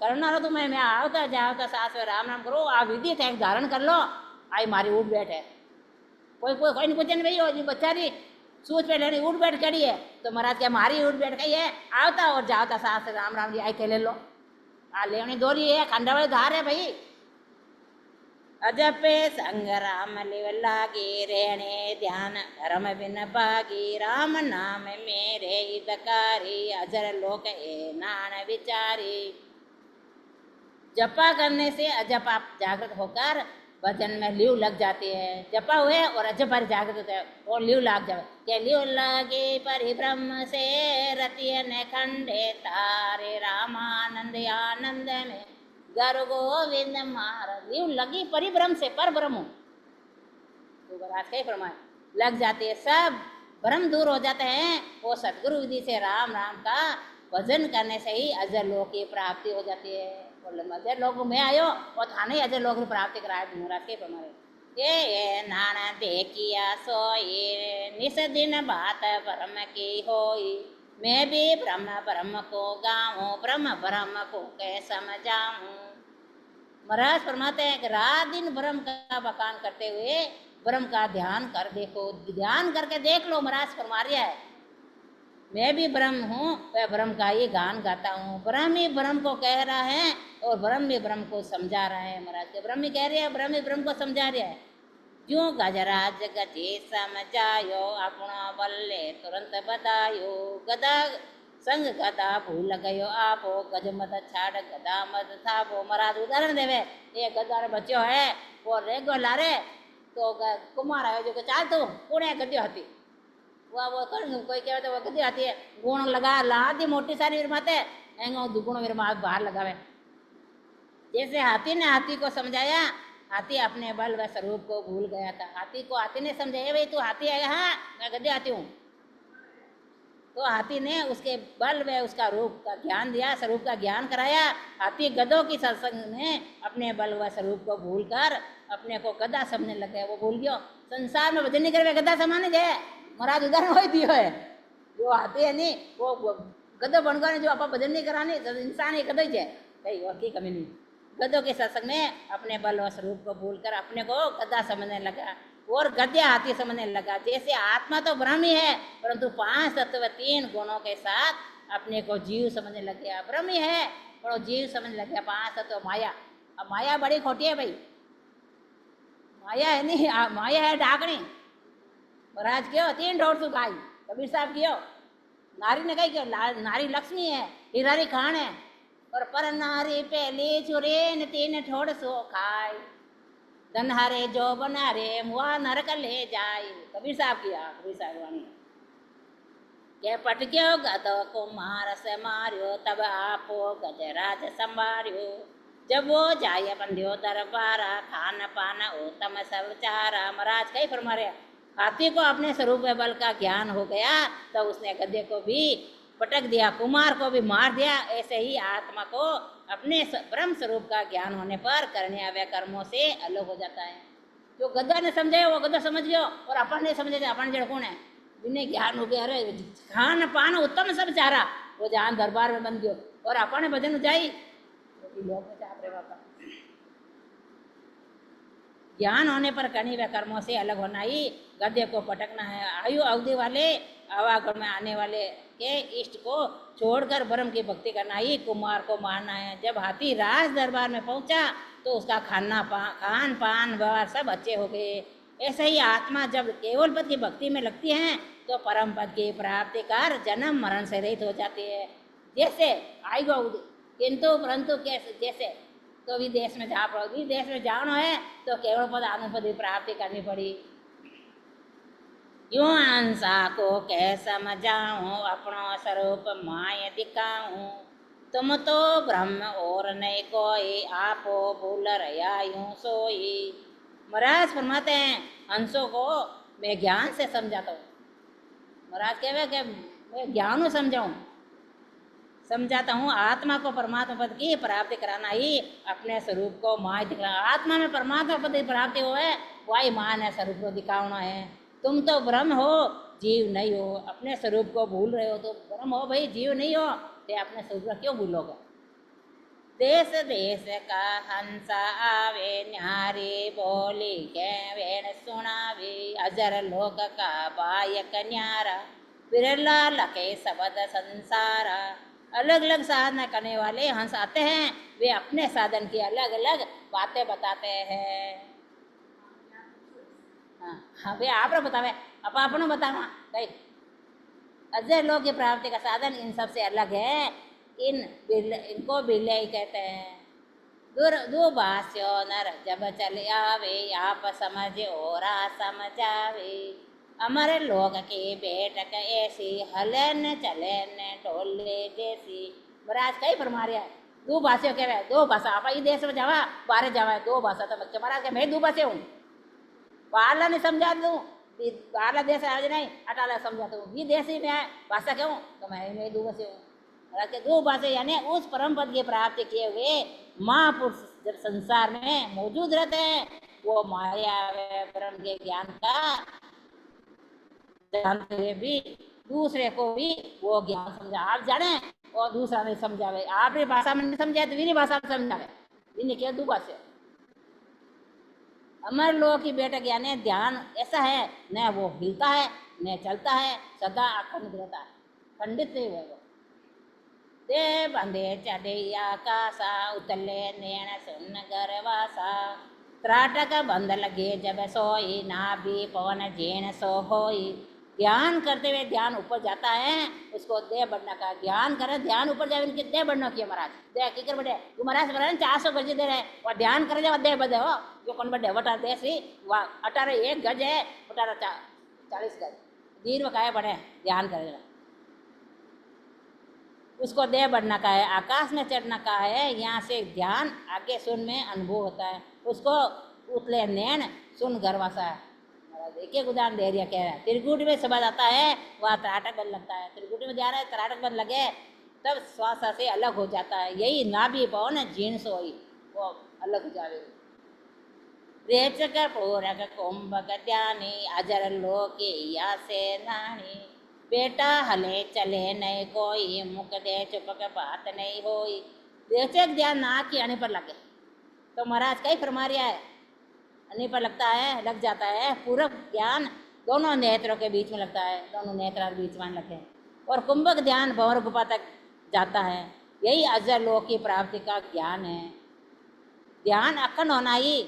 G: करणारथ मैं आवता जावता सास में राम राम करो। आ विधि थे धारण कर लो। आई मारी उठ बैठ है। कोई नहीं पूछे नहीं भाई जी बच्चारी सूच पे लेनी उठ बैठ करी है तो महाराज क्या मारी उठ बैठ गई है। आवता और जावता सास राम राम जी आई के ले लो। आ लेवनी दोरी है खंडा वाली धार है भाई। अजपे संग राम लिव लागी रेणे ध्यान धर्म बिन भागी। राम नाम मेरे हितकारी अजर लोक ए नान विचारी। जपा करने से अजप आप जागृत होकर भजन में लीव लग जाती है। जपा हुए और अजप पर जागृत होते हैं और लीव लग जाए। क्या लीव लगे परिब्रह्म से रतिय ने खंडे तारे रामानंद आनंद में गर गोविंद मार। लीव लगी परिब्रह्म से पर ब्रह्म तो बरात कई प्रमाण लग जाती है। सब भ्रम दूर हो जाते हैं। वो सदगुरु विधि से राम राम का भजन करने से ही अजर लोक की प्राप्ति हो जाती है। अजर लोक में आयो और थाने अजर लोक की प्राप्ति कराए महाराज के प्रमाण। ये नाना देखिया सोई निस दिन बात ब्रह्म की होई। मैं भी ब्रह्म को गाऊं ब्रह्म को कै समझाऊं। महाराज फरमाते हैं कि रात दिन ब्रह्म का बखान करते हुए ब्रह्म का ध्यान कर देखो। ध्यान करके देख लो। महाराज फरमा रहा है मैं भी ब्रह्म हूँ। वह ब्रह्म का ही गान गाता हूँ। ब्रह्म ही ब्रह्म को कह रहा है और ब्रह्म ही ब्रह्म को समझा रहा है। महाराज के ब्रह्म ही कह रहे हैं ब्रह्म ही ब्रह्म को समझा रहा है। जो गजराज गजे समझायो अपना बल्ले तुरंत बतायो। गदा संग गदा भूल गयो आपो गज मत छाड़ गदा मत थापो। महाराज उदाहरण देवे ये गदा बच्चो है वो रेगो लारे तो कुमार आयो जो चाल तू पुणे गद्यो हती वो कर कोई कहे तो वो गद्यो हती है गुण लगा लादी मोटी सारी विरमाते एंगो दुगुण विरमा बाहर लगावे। जैसे हाथी ने हाथी को समझाया हाथी अपने बल व स्वरूप को भूल गया था। हाथी को हाथी ने समझाया भाई तू हाथी है। हाँ मैं गद्य हाथी हूँ। तो हाथी ने उसके बल व उसका रूप का ज्ञान दिया स्वरूप का ज्ञान कराया। हाथी गधों की सत्संग में अपने बल व स्वरूप को भूल कर अपने को गधा समझने लग गया। वो भूल गयो संसार में भजन नहीं करे गधा समाने जाए। महाराज उदाहरण हो दियो है जो हाथी है नहीं वो गधो बन गए जो आप भजन नहीं कराने तो इंसान ही गधो ही है कहीं और की कमी नहीं। गधों के सत्संग में अपने बल और स्वरूप को भूलकर अपने को गधा समझने लगा और गद्या हाथी समझने लगा। जैसे आत्मा तो ब्रह्म ही है परंतु 5 तत्व 3 गुणों के साथ अपने को जीव समझने लग गया। ब्रह्म ही है पर जीव समझने लग गया। 5 तत्व माया। अब माया बड़ी खोटी है भाई। माया है नहीं माया है डाकनी। महाराज क्यों 3 ढोर सु खाई कबीर साहब क्यों नारी ने कही क्यों नारी लक्ष्मी है हिरारी खान है पर नारी पहली चुरेन 3 ठोड़ सो खाई धन हरे जो बना रे मुआ नरक ले जाई। कबीर साहब किया कबीर साहब वाणी के पटक्यो गधो को मार से मारियो तब आपो गजराज संभारियो। जब वो जाय बंध्यो दरबारा खान पान उत्तम सब चारा। महाराज कई फरमा रहे हाथी को अपने स्वरूप बल का ज्ञान हो गया तो उसने गधे को भी पटक दिया कुमार को भी मार दिया। ऐसे ही आत्मा को अपने ब्रह्म स्वरूप का ज्ञान होने पर करने आवे कर्मों से अलग हो जाता है। जो गधा ने समझे वो गधा समझ गयो और अपन नहीं समझे अपन जड़ कौन है बिना ज्ञान हो गया। अरे खान पान उत्तम सब चारा वो जहाँ दरबार में बन गयो और अपन भजन जाई लोग में चाप रहे बापा। ज्ञान होने पर करने व कर्मों से अलग होना ही गधे को पटकना है। आयु अवधि वाले आवागमन में आने वाले के इष्ट को छोड़कर ब्रह्म की भक्ति करना ही कुमार को मारना है। जब हाथी राज दरबार में पहुंचा तो उसका खान पान व्यवहार सब अच्छे हो गए। ऐसे ही आत्मा जब केवल पद की भक्ति में लगती है तो परम पद की प्राप्ति कर जन्म मरण से रहित हो जाती है। जैसे आएगा किंतु परंतु कैसे जैसे तो विदेश में जा पड़ो विदेश में जाना है तो केवल पद अनुपद की प्राप्ति करनी पड़ी। यूं अंसा को कह समझाऊं अपना स्वरूप माय दिखाऊं। तुम तो ब्रह्म और नहीं कोई आपो भूल रहा यूं सोई। महाराज फरमाते हैं हंसों को मैं ज्ञान से समझाता हूँ। महाराज कहे कि मैं ज्ञान समझाता हूँ। आत्मा को परमात्मा पद की प्राप्ति कराना ही अपने स्वरूप को माय दिखाना। आत्मा में परमात्मा पद की प्राप्ति हो है वही मान है स्वरूप को दिखाना है। तुम तो ब्रह्म हो जीव नहीं हो, अपने स्वरूप को भूल रहे हो तो ब्रह्म हो भाई, जीव नहीं हो तो अपने स्वरूप को क्यों भूलोगे। देश देश का हंसा आवे, न्यारी बोली के वेण सुनावे, अजर लोक का बायक न्यारा, बिरला लके शब्द संसारा। अलग अलग साधना करने वाले हंस आते हैं, वे अपने साधन की अलग अलग बातें बताते हैं। हाँ वे आप बतावे, अब आपने बतावा कई अजय लोक की प्राप्ति का साधन इन सबसे अलग है। इनको बिरले ही कहते हैं। दुभाष्यो नर जब चले आवे, आप समझ और समझावे, अमर लोक की बेटक ऐसी, हलन चलन डोले जैसी। महाराज कई फरमा रहा है दो भाषा कह दो भाषा आप ही देश में जावा बाहर जावा, दो भाषा तो बच्चे महाराज के मैं दो भाषा हूँ, बाहर नहीं समझा दूँ, बाहर देश आज नहीं अटाला समझाता हूँ, विदेशी में भाषा क्यों तो मैं दो भाषा हूँ। के दो भाषा यानी उस परम पद की प्राप्ति किए हुए महापुरुष जब संसार में मौजूद रहते हैं, वो माया ब्रह्म के ज्ञान का जानते हुए भी दूसरे को भी वो ज्ञान समझा, आप जाने और दूसरा नहीं समझावे, आपकी भाषा में नहीं समझाए तो विनी भाषा में समझावे, इन्हें क्या दो भाषा। अमर लोक की बेटक यानी ध्यान ऐसा है, न वो हिलता है न चलता है, सदा अखंड रहता है, खंडित नहीं हुआ। दे बंदे चढ़े आकाशा, उतले नैण सुन गरवासा, त्राटक बंद लगे जब सोई, नाभि पवन जेन सो होई। ध्यान करते हुए ध्यान ऊपर जाता है, उसको देह बढ़ना का ज्ञान करे, ध्यान ऊपर जाए इनके देह बढ़ना किया महाराज, देह की कर बढ़े तू महाराज बना 400 गज दे रहे और ध्यान करे जाओ देह बढ़े हो, जो कौन बढ़े वटार देश ही 18 1 गज है, 40 गज दीर्घ का है बढ़े ध्यान करेगा, उसको देह बढ़ना का है, आकाश में चढ़ना का है, यहाँ से ध्यान आगे सुन में अनुभव होता है, उसको उतले नैन सुन गर्वासा है। एक एक उदाहरण दे दिया कह रहा है, त्रिकुट में शब्द आता है वहाँ त्राटक बंद लगता है, त्रिकुट में जा रहा है त्राटक बंद लगे तब श्वास से अलग हो जाता है, यही नाभि पवन जीर्ण सोई वो अलग हो जावे। रेचक पूरक कुंभक ध्यानी, अजर लोके या से नानी, बेटा हले चले नहीं कोई, मुख दे चुपक बात नहीं होई। रेचक ध्यान नाक की आने पर लगे तो महाराज कई फरमा रिया है, अन्य पर लगता है लग जाता है, पूरक ज्ञान दोनों नेत्रों के बीच में लगता है, दोनों नेत्रों के बीच में लगे, और कुंभक ध्यान भंवर गुफा तक जाता है, यही अजर लोक की प्राप्ति का ज्ञान है। ध्यान अखंड होना ही,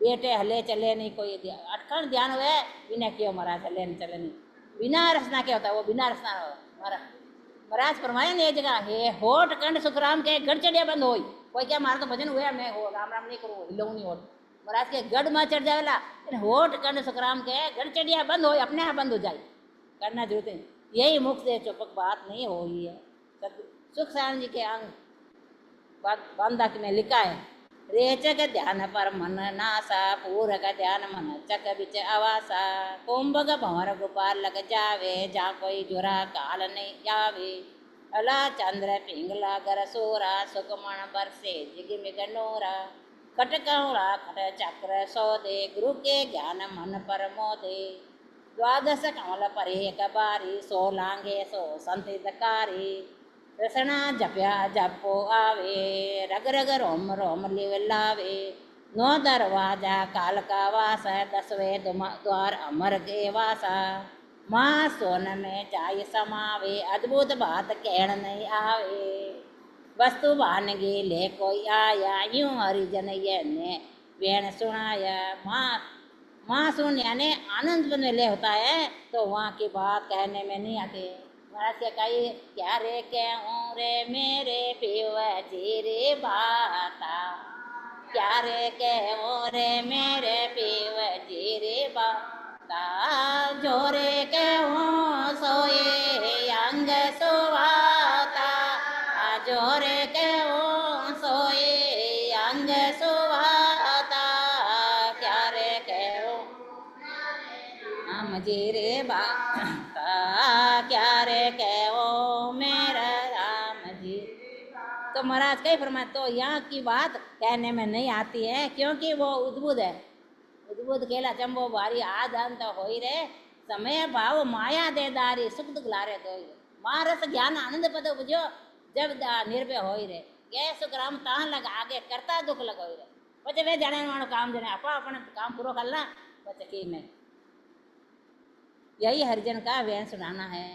G: बेटे हले चले नहीं कोई, अखंड ध्यान हुए बिना क्यों महाराज हले नहीं चले नहीं, बिना रसना क्या होता है वो बिना रसना महाराज फरमाया नहीं जगह हे होठ कंड सुखराम के गढ़ चढ़िया बंद हो, कोई क्या मारा तो भजन हुआ मैं हो राम राम नहीं करूँ हिलू नहीं होठ, महाराज के गढ़ में चढ़ जाएगा, होठ कंड सुखराम के गढ़ चढ़िया बंद हो, अपने आप बंद हो जाए, करना जरूरत है, यही मुख से चुपक बात नहीं हो रही है। सुख सारण जी के अंग बांधा में लिखा है, रेचक ध्यान पर मन नासा, पूरक ध्यान मन चक बिच आवासा, कुंभक भंवर गोपाल लग जावे, जा कोई जुरा काल नहीं जावे, अला चंद्र पिंगला गर सोरा, सुकमण बरसे जिग मिग नोरा, खटकौड़ा खट चक्र सौदे, गुरु के ज्ञान मन पर मोदे, द्वादश कमल पर एक बारी, सो लांगे सो संतिकारी, रसना जप्या जपो आवे, रग रग रोम रोम लिव लावे, नौ दरवाजा काल का वास, 10वें द्वार अमर के वासा, माँ सोन में चाय समावे, अद्भुत बात कहण नहीं आवे, वस्तु भानगी ले कोई आया, यूं हरिजन ये ने वेण सुनाया। माँ सुन यानी आनंद में ले होता है तो वहाँ की बात कहने में नहीं आती। महाराज के कही क्या रे कहूँ रे मेरे पीव जी रे बाता, क्या रे कहूँ रे मेरे पीव जी रे बाता, जोरे कहूँ सोए अंग सुवाता, जोरे कहूँ सोए अंग सुवाता, क्या रे कहूँ हम जी रे बाता, क्या रे कहूँ मेरा राम जी। तो महाराज कई फरमाए तो यहाँ की बात कहने में नहीं आती है, क्योंकि वो उद्भुत है, उद्भुत खेला चंबो भारी आदान तो हो ही रहे, समय भाव माया दे दारी सुख दुख लारे तो मारस ज्ञान आनंद पद बुझो जब निर्भय हो रे के सुख राम तान लग आगे करता दुख लगो रे पचे वे जाने वालो काम जने आपा अपन काम पूरा करना पचे की में यही हरिजन का व्यन सुनाना है।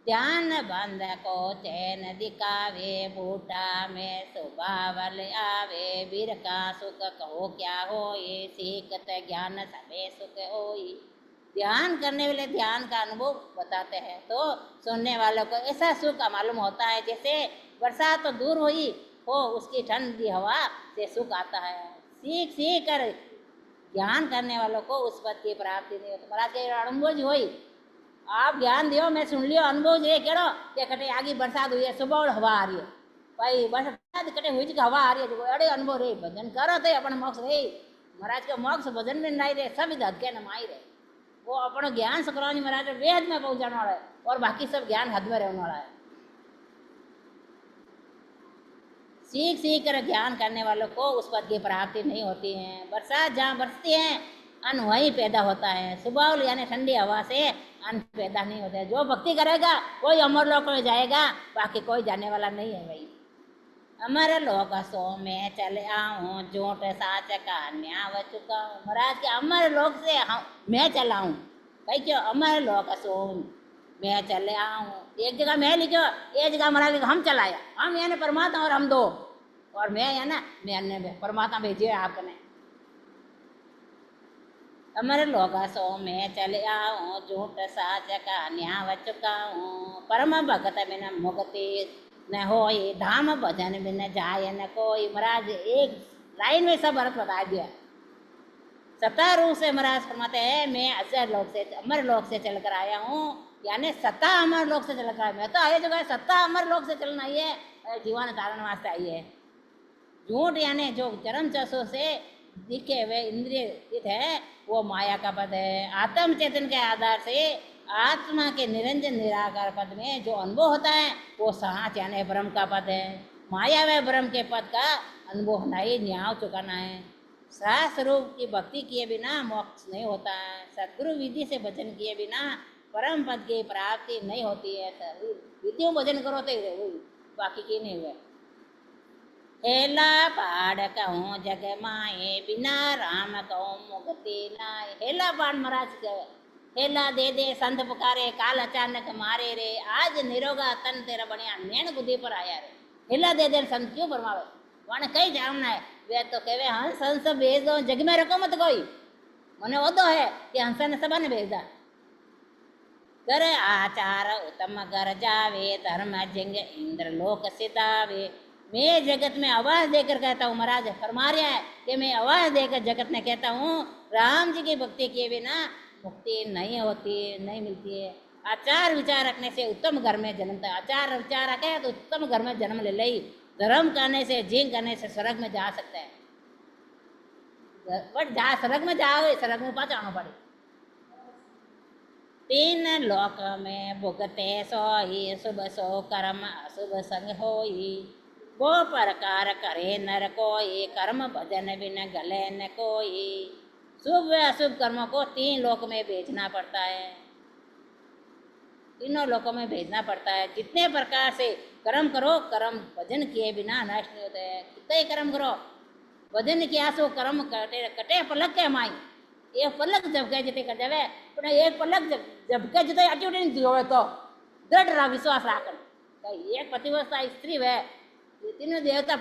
G: ध्यान बंद को चैन दिखावे बूटा में स्वभावल आवे वीर का सुख कहो क्या हो ये सीखत ज्ञान सबे सुख होई। ध्यान करने वाले ध्यान का अनुभव बताते हैं तो सुनने वालों को ऐसा सुख मालूम होता है जैसे बरसात तो दूर हुई हो उसकी ठंडी हवा से सुख आता है। सीख सीख कर ज्ञान करने वालों को उस पद की प्राप्ति नहीं होती। महाराज के अनुभव हुई आप ज्ञान दियो मैं सुन लियो अनुभव ये कहो कि कटे आगे बरसात हुई है सुबह और हवा आ रही है भाई बरसात कटे हुई जी हवा आ रही है जो अड़े अनुभव रे भजन करो तो अपन मोक्ष रे महाराज के मोक्ष भजन में नहीं रहे सब हद के नमाई रहे वो अपना ज्ञान सकरानी महाराज वेद में पहुंचाने वाला है और बाकी सब ज्ञान हद में रहने वाला है। सीख सीख कर ज्ञान करने वालों को उस पद की प्राप्ति नहीं होती है। बरसात जहाँ बरसती है अन्न वहीं पैदा होता है। सुबह यानी ठंडी हवा से अन्न पैदा नहीं होता है। जो भक्ति करेगा कोई अमर लोक में जाएगा बाकी कोई जाने वाला नहीं है भाई। अमर लोक सो मैं चले आऊँ झूठ साच का न्याव चुका हूँ। महाराज के अमर लोक से मैं चला हूँ भाई क्यों अमर लोक सो मैं चले आऊँ। एक जगह मैं लिखो एक जगह महाराज लिखो हम चलाया हम यानी परमात्मा और हम दो और मैं है ना मैंने परमात्मा भेजे आपने। अमर लोग सो मैं चले आऊँ झूठ साच का न्याव चुका हूँ। परम भगत बिन मुक्ति न होई धाम भजन बिन जाय न कोई। महाराज एक लाइन में सब अर्थ बता दिया। सत्ता रूप से महाराज फरमाते हैं मैं अजर लोक से अमर लोक से चलकर आया हूँ यानी सत्ता अमर लोक से चलकर आया। मैं तो आया जगह सत्ता अमर लोक से चलना ही है जीवन धारण वास्ते आई है। झूठ यानी जो चरम चसों से दिखे हुए इंद्रिय है वो माया का पद है। आत्म चेतन के आधार से आत्मा के निरंजन निराकार पद में जो अनुभव होता है वो साच यानी ब्रह्म का पद है। माया व ब्रह्म के पद का अनुभव होना ही न्याय चुकाना है। शास्त्र रूप की भक्ति किए बिना मोक्ष नहीं होता है। सदगुरु विधि से भजन किए बिना परम पद की प्राप्ति नहीं होती है। विधियों भजन करो तो बाकी की नहीं हुआ। हेला पाड़ कहूँ जग माए बिना राम कहूँ मुक्ति नाय। हेला पाड़ महाराज कहे हेला दे दे संत पुकारे काल अचानक मारे रे आज निरोगा तन तेरा बढ़िया नैन बुद्धि पर आया रे। हेला दे दे संत क्यों फरमावे वाने कई जामना है वे तो कहे हंस हंस भेज दो जग में रखो मत कोई मने वो तो है कि हंस ने सबा ने भेज दा कर आचार उत्तम कर जावे धर्म जिंग इंद्र लोक सितावे। मैं जगत में आवाज देकर कहता हूँ महाराज फरमा रहा है कि मैं आवाज देकर जगत में कहता हूँ राम जी की भक्ति किए बिना मुक्ति नहीं होती नहीं मिलती है। आचार विचार रखने से उत्तम घर में जन्मता है। आचार विचार रखे तो उत्तम घर में जन्म ले ली। धर्म करने से जिंग करने से स्वर्ग में जा सकता है बट जहाँ स्वर्ग में जाओ स्वर्ग में पहुँचाना पड़े। तीन लोक में भुगते सोई शुभ सो कर्म अशुभ संग होई। वो प्रकार करे नर कोई कर्म भजन बिन गले न कोई। शुभ व अशुभ कर्मों को तीन लोक में भेजना पड़ता है। तीनों लोकों में भेजना पड़ता है। जितने प्रकार से कर्म करो कर्म भजन किए बिना नष्ट नहीं होते हैं। कितने कर्म करो भजन किया सो कर्म कटे कटे पलक के माई। एक पलक झपके जिते कर जावे पण एक पलक झपके जिते अटी उठी नहीं होवे तो दृढ़ विश्वास राखन एक पतिव्रता स्त्री है तीनों देवता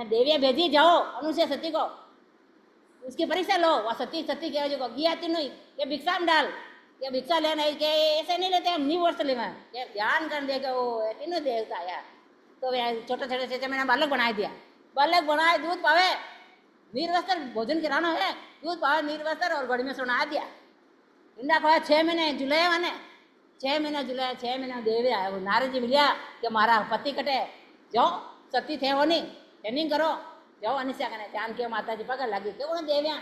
G: देविया भेजी जाओ अनुसया सती को उसकी परीक्षा लो वह सती सती कह जो गया तीनों ये भिक्षा में डाल ये भिक्षा लेना के ऐसे नहीं लेते हम नहीं वर्ष ले ये ध्यान कर दे वो तीनों देवता आया तो छोटे छोटे से मैंने बालक बना दिया। बालक बनाए दूध पावे निर्वस्त्र भोजन कराना है दूध पावे निर्वस्त्र और गड़ी में सुना दिया। इंडा खोया 6 महीने जुलाया मैंने 6 महीने जुलाया 6 महीने देवी आया वो नारद जी मिलिया कि हमारा पति कटे जाओ सती थे वो नहीं ट्रेनिंग करो जाओ अनिश्या कने ध्यान के माता जी पकड़ लगी के वो देविया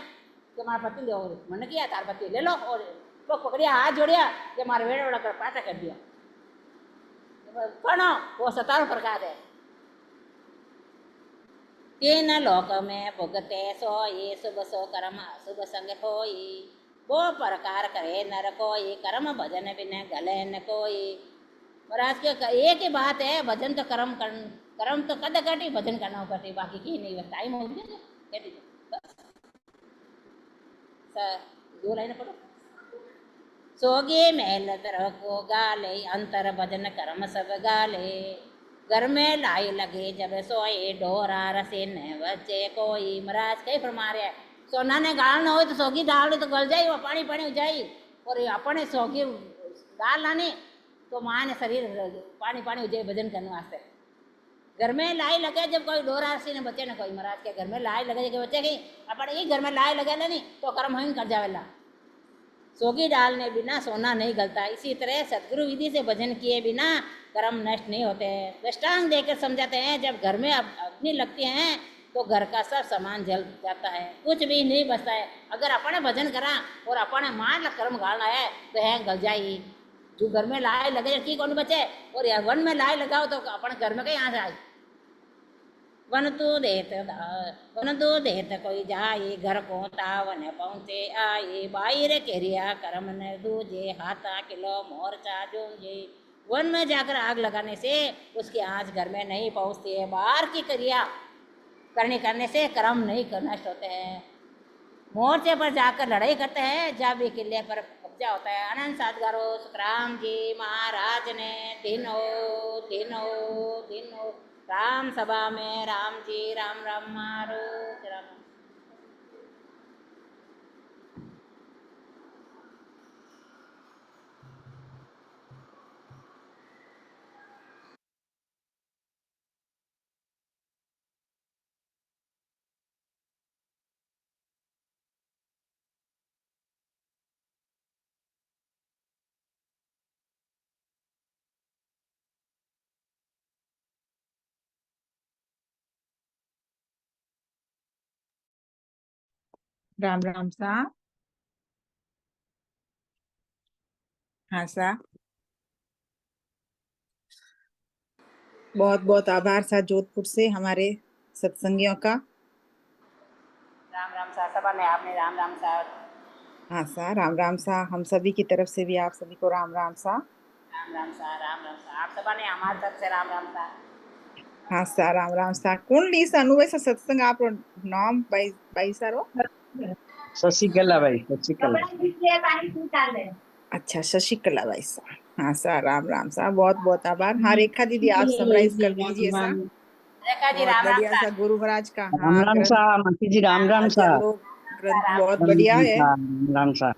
G: कि हमारा पति दो मन किया तार पति ले लो और वो पकड़िया हाथ जोड़िया कि हमारे वेड़ वेड़ा कर पाटा कर दिया। कौन वो 17 प्रकार है। तीन लोक में भुगते सोई शुभ सो कर्म अशुभ संग होई। वो प्रकार करे नर कोई, कर्म भजन बिन गले न कोई। महाराज के एक ही बात है, भजन तो कर्म तो कद कटी, भजन करना कटी, बाकी की नहीं। बस टाइम हो गया कह दीजिए बस। दो लाइन पढ़ो। सोगे महल दर को गाले, अंतर भजन कर्म सब गाले। घर में लाई लगे जब सोए, डोरा रसे न बचे कोई। महाराज कई फरमा रहे हैं, सोना ने गाल ना हो तो सोगी डाल दे तो गल जाई, वो पानी पानी हो जाई। और अपने सोगी डाल लानी तो माँ ने शरीर पानी पानी हो जाए भजन करने वास्ते। घर में लाई लगे जब कोई डोरा रसी ने बचे ना कोई। महाराज के घर में लाई लगे जब बचे गई, अपने ही घर में लाई लगे नहीं तो कर्म ही कर जावेला। सोगी डालने बिना सोना नहीं गलता। इसी तरह सदगुरु विधि से भजन किए बिना कर्म नष्ट नहीं होते हैं। दृष्टांत देकर समझाते हैं, जब घर में अग्नि लगती है तो घर का सब सामान जल जाता है, कुछ भी नहीं बचता है। अगर अपने भजन करा और अपने मान कर्म गालना है तो है गल जाई। जो घर में लाई लगे की कौन बचे, और यार वन में लाई लगाओ तो अपने घर में कहीं यहाँ से आई। वन तो देत कोई जाए, घर को तावन पहुँचे आए। बाहर केरिया कर्म न दूजे, हाथा किलो मोर्चा जूझे। वन में जाकर आग लगाने से उसकी आँच घर में नहीं पहुँचती है। बाहर की क्रिया करने से कर्म नहीं नष्ट होते हैं। मोर्चे पर जाकर लड़ाई करते हैं, जब भी किले पर कब्जा होता है। अनंत सदगुरु सुखराम जी महाराज ने दिनो राम सभा में राम जी राम राम मारो राम।
C: राम राम सा। हाँ सा, बहुत बहुत आभार सा जोधपुर से हमारे सत्संगियों का।
G: राम राम सा सभा में आपने राम राम सा।
C: हाँ सा, राम राम सा। हम सभी की तरफ से भी आप सभी को राम राम सा।
G: राम राम सा राम राम सा। आप सभा ने हमारी तरफ से राम राम सा।
C: हाँ सा, राम राम सा। कौन ली सा अनुभव सा सत्संग आप नाम बाई सारो।
H: शशिकला भाई, शशिकला।
C: अच्छा, शशिकला बाई सा। हाँ सा, राम राम सा। बहुत बहुत आभार। हाँ रेखा दीदी, आप समराइज कर दीजिए सा।
G: रेखा जी
C: बहुत
G: राम राम
C: बढ़िया
G: सा।
C: सा गुरु महाराज का।
H: राम
C: हाँ,
H: राम
C: ग्रंथ
H: सा मासी जी, राम राम सा।
C: लोग ग्रंथ बहुत
H: राम
C: बढ़िया
H: राम
C: है।
H: सा, राम राम सा।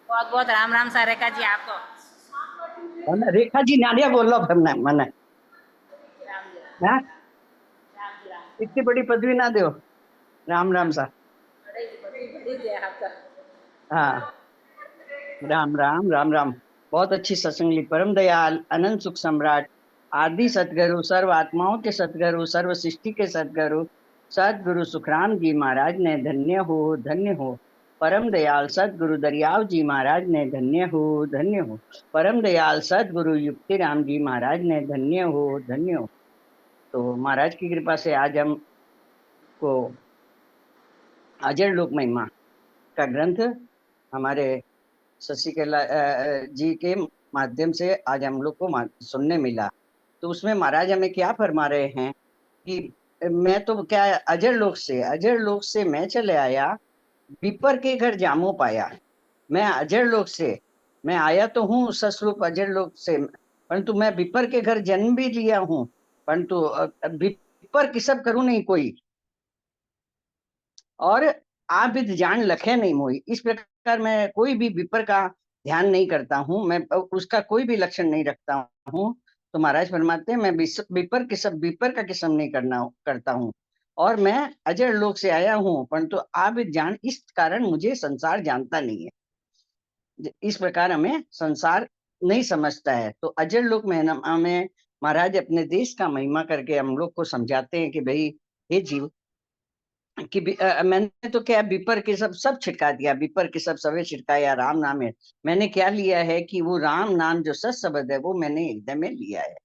G: बहुत बहुत राम राम सा रेखा जी आपको।
H: और रेखा जी नारिया बोल लो फिर मैंने
G: राम जी
H: हाँ?
G: राम जी राम।
H: इतनी बड़ी पदवी ना दो। राम राम सा।
G: बड़ी जय आपका।
H: हाँ, राम राम राम राम। बहुत अच्छी सत्संग ली। परम दयाल अनंत सुख सम्राट आदि सतगुरु, सर्व आत्माओं के सतगुरु, सर्व सृष्टि के सतगुरु सतगुरु सुखराम जी महाराज ने धन्य हो, धन्य हो। परम दयाल सतगुरु दरियाव जी महाराज ने धन्य हो, धन्य हो। परम दयाल सतगुरु युक्ति राम जी महाराज ने धन्य हो, धन्य हो। तो महाराज की कृपा से आज हम को अजर लोक महिमा का ग्रंथ हमारे शशिकला जी के माध्यम से आज हम लोग को सुनने मिला। तो उसमें महाराज हमें क्या फरमा रहे हैं कि मैं तो क्या अजर लोक से मैं चले आया, विपर के घर जामो पाया। मैं अजर लोक से मैं आया तो हूँ सस्वरूप अजर लोक से, परंतु मैं विपर के घर जन्म भी लिया हूँ, परंतु विपर की सब करूँ नहीं कोई, और आप भी जान लखे नहीं मोई। इस प्रकार मैं कोई भी विपर का ध्यान नहीं करता हूँ, मैं उसका कोई भी लक्षण नहीं रखता हूँ। तो महाराज फरमाते हैं मैं विपर का किस्म नहीं करता हूँ, और मैं अजर लोक से आया हूँ, परंतु आप जान इस कारण मुझे संसार जानता नहीं है। इस प्रकार हमें संसार नहीं समझता है। तो अजर लोक में हमें महाराज अपने देश का महिमा करके हम लोग को समझाते हैं कि भाई हे जीव कि मैंने तो क्या विपर के सब छिड़का दिया, विपर के सब सवे छिड़काया, राम नाम है। मैंने क्या लिया है कि वो राम नाम जो सत शब्द है वो मैंने हृदय में लिया है।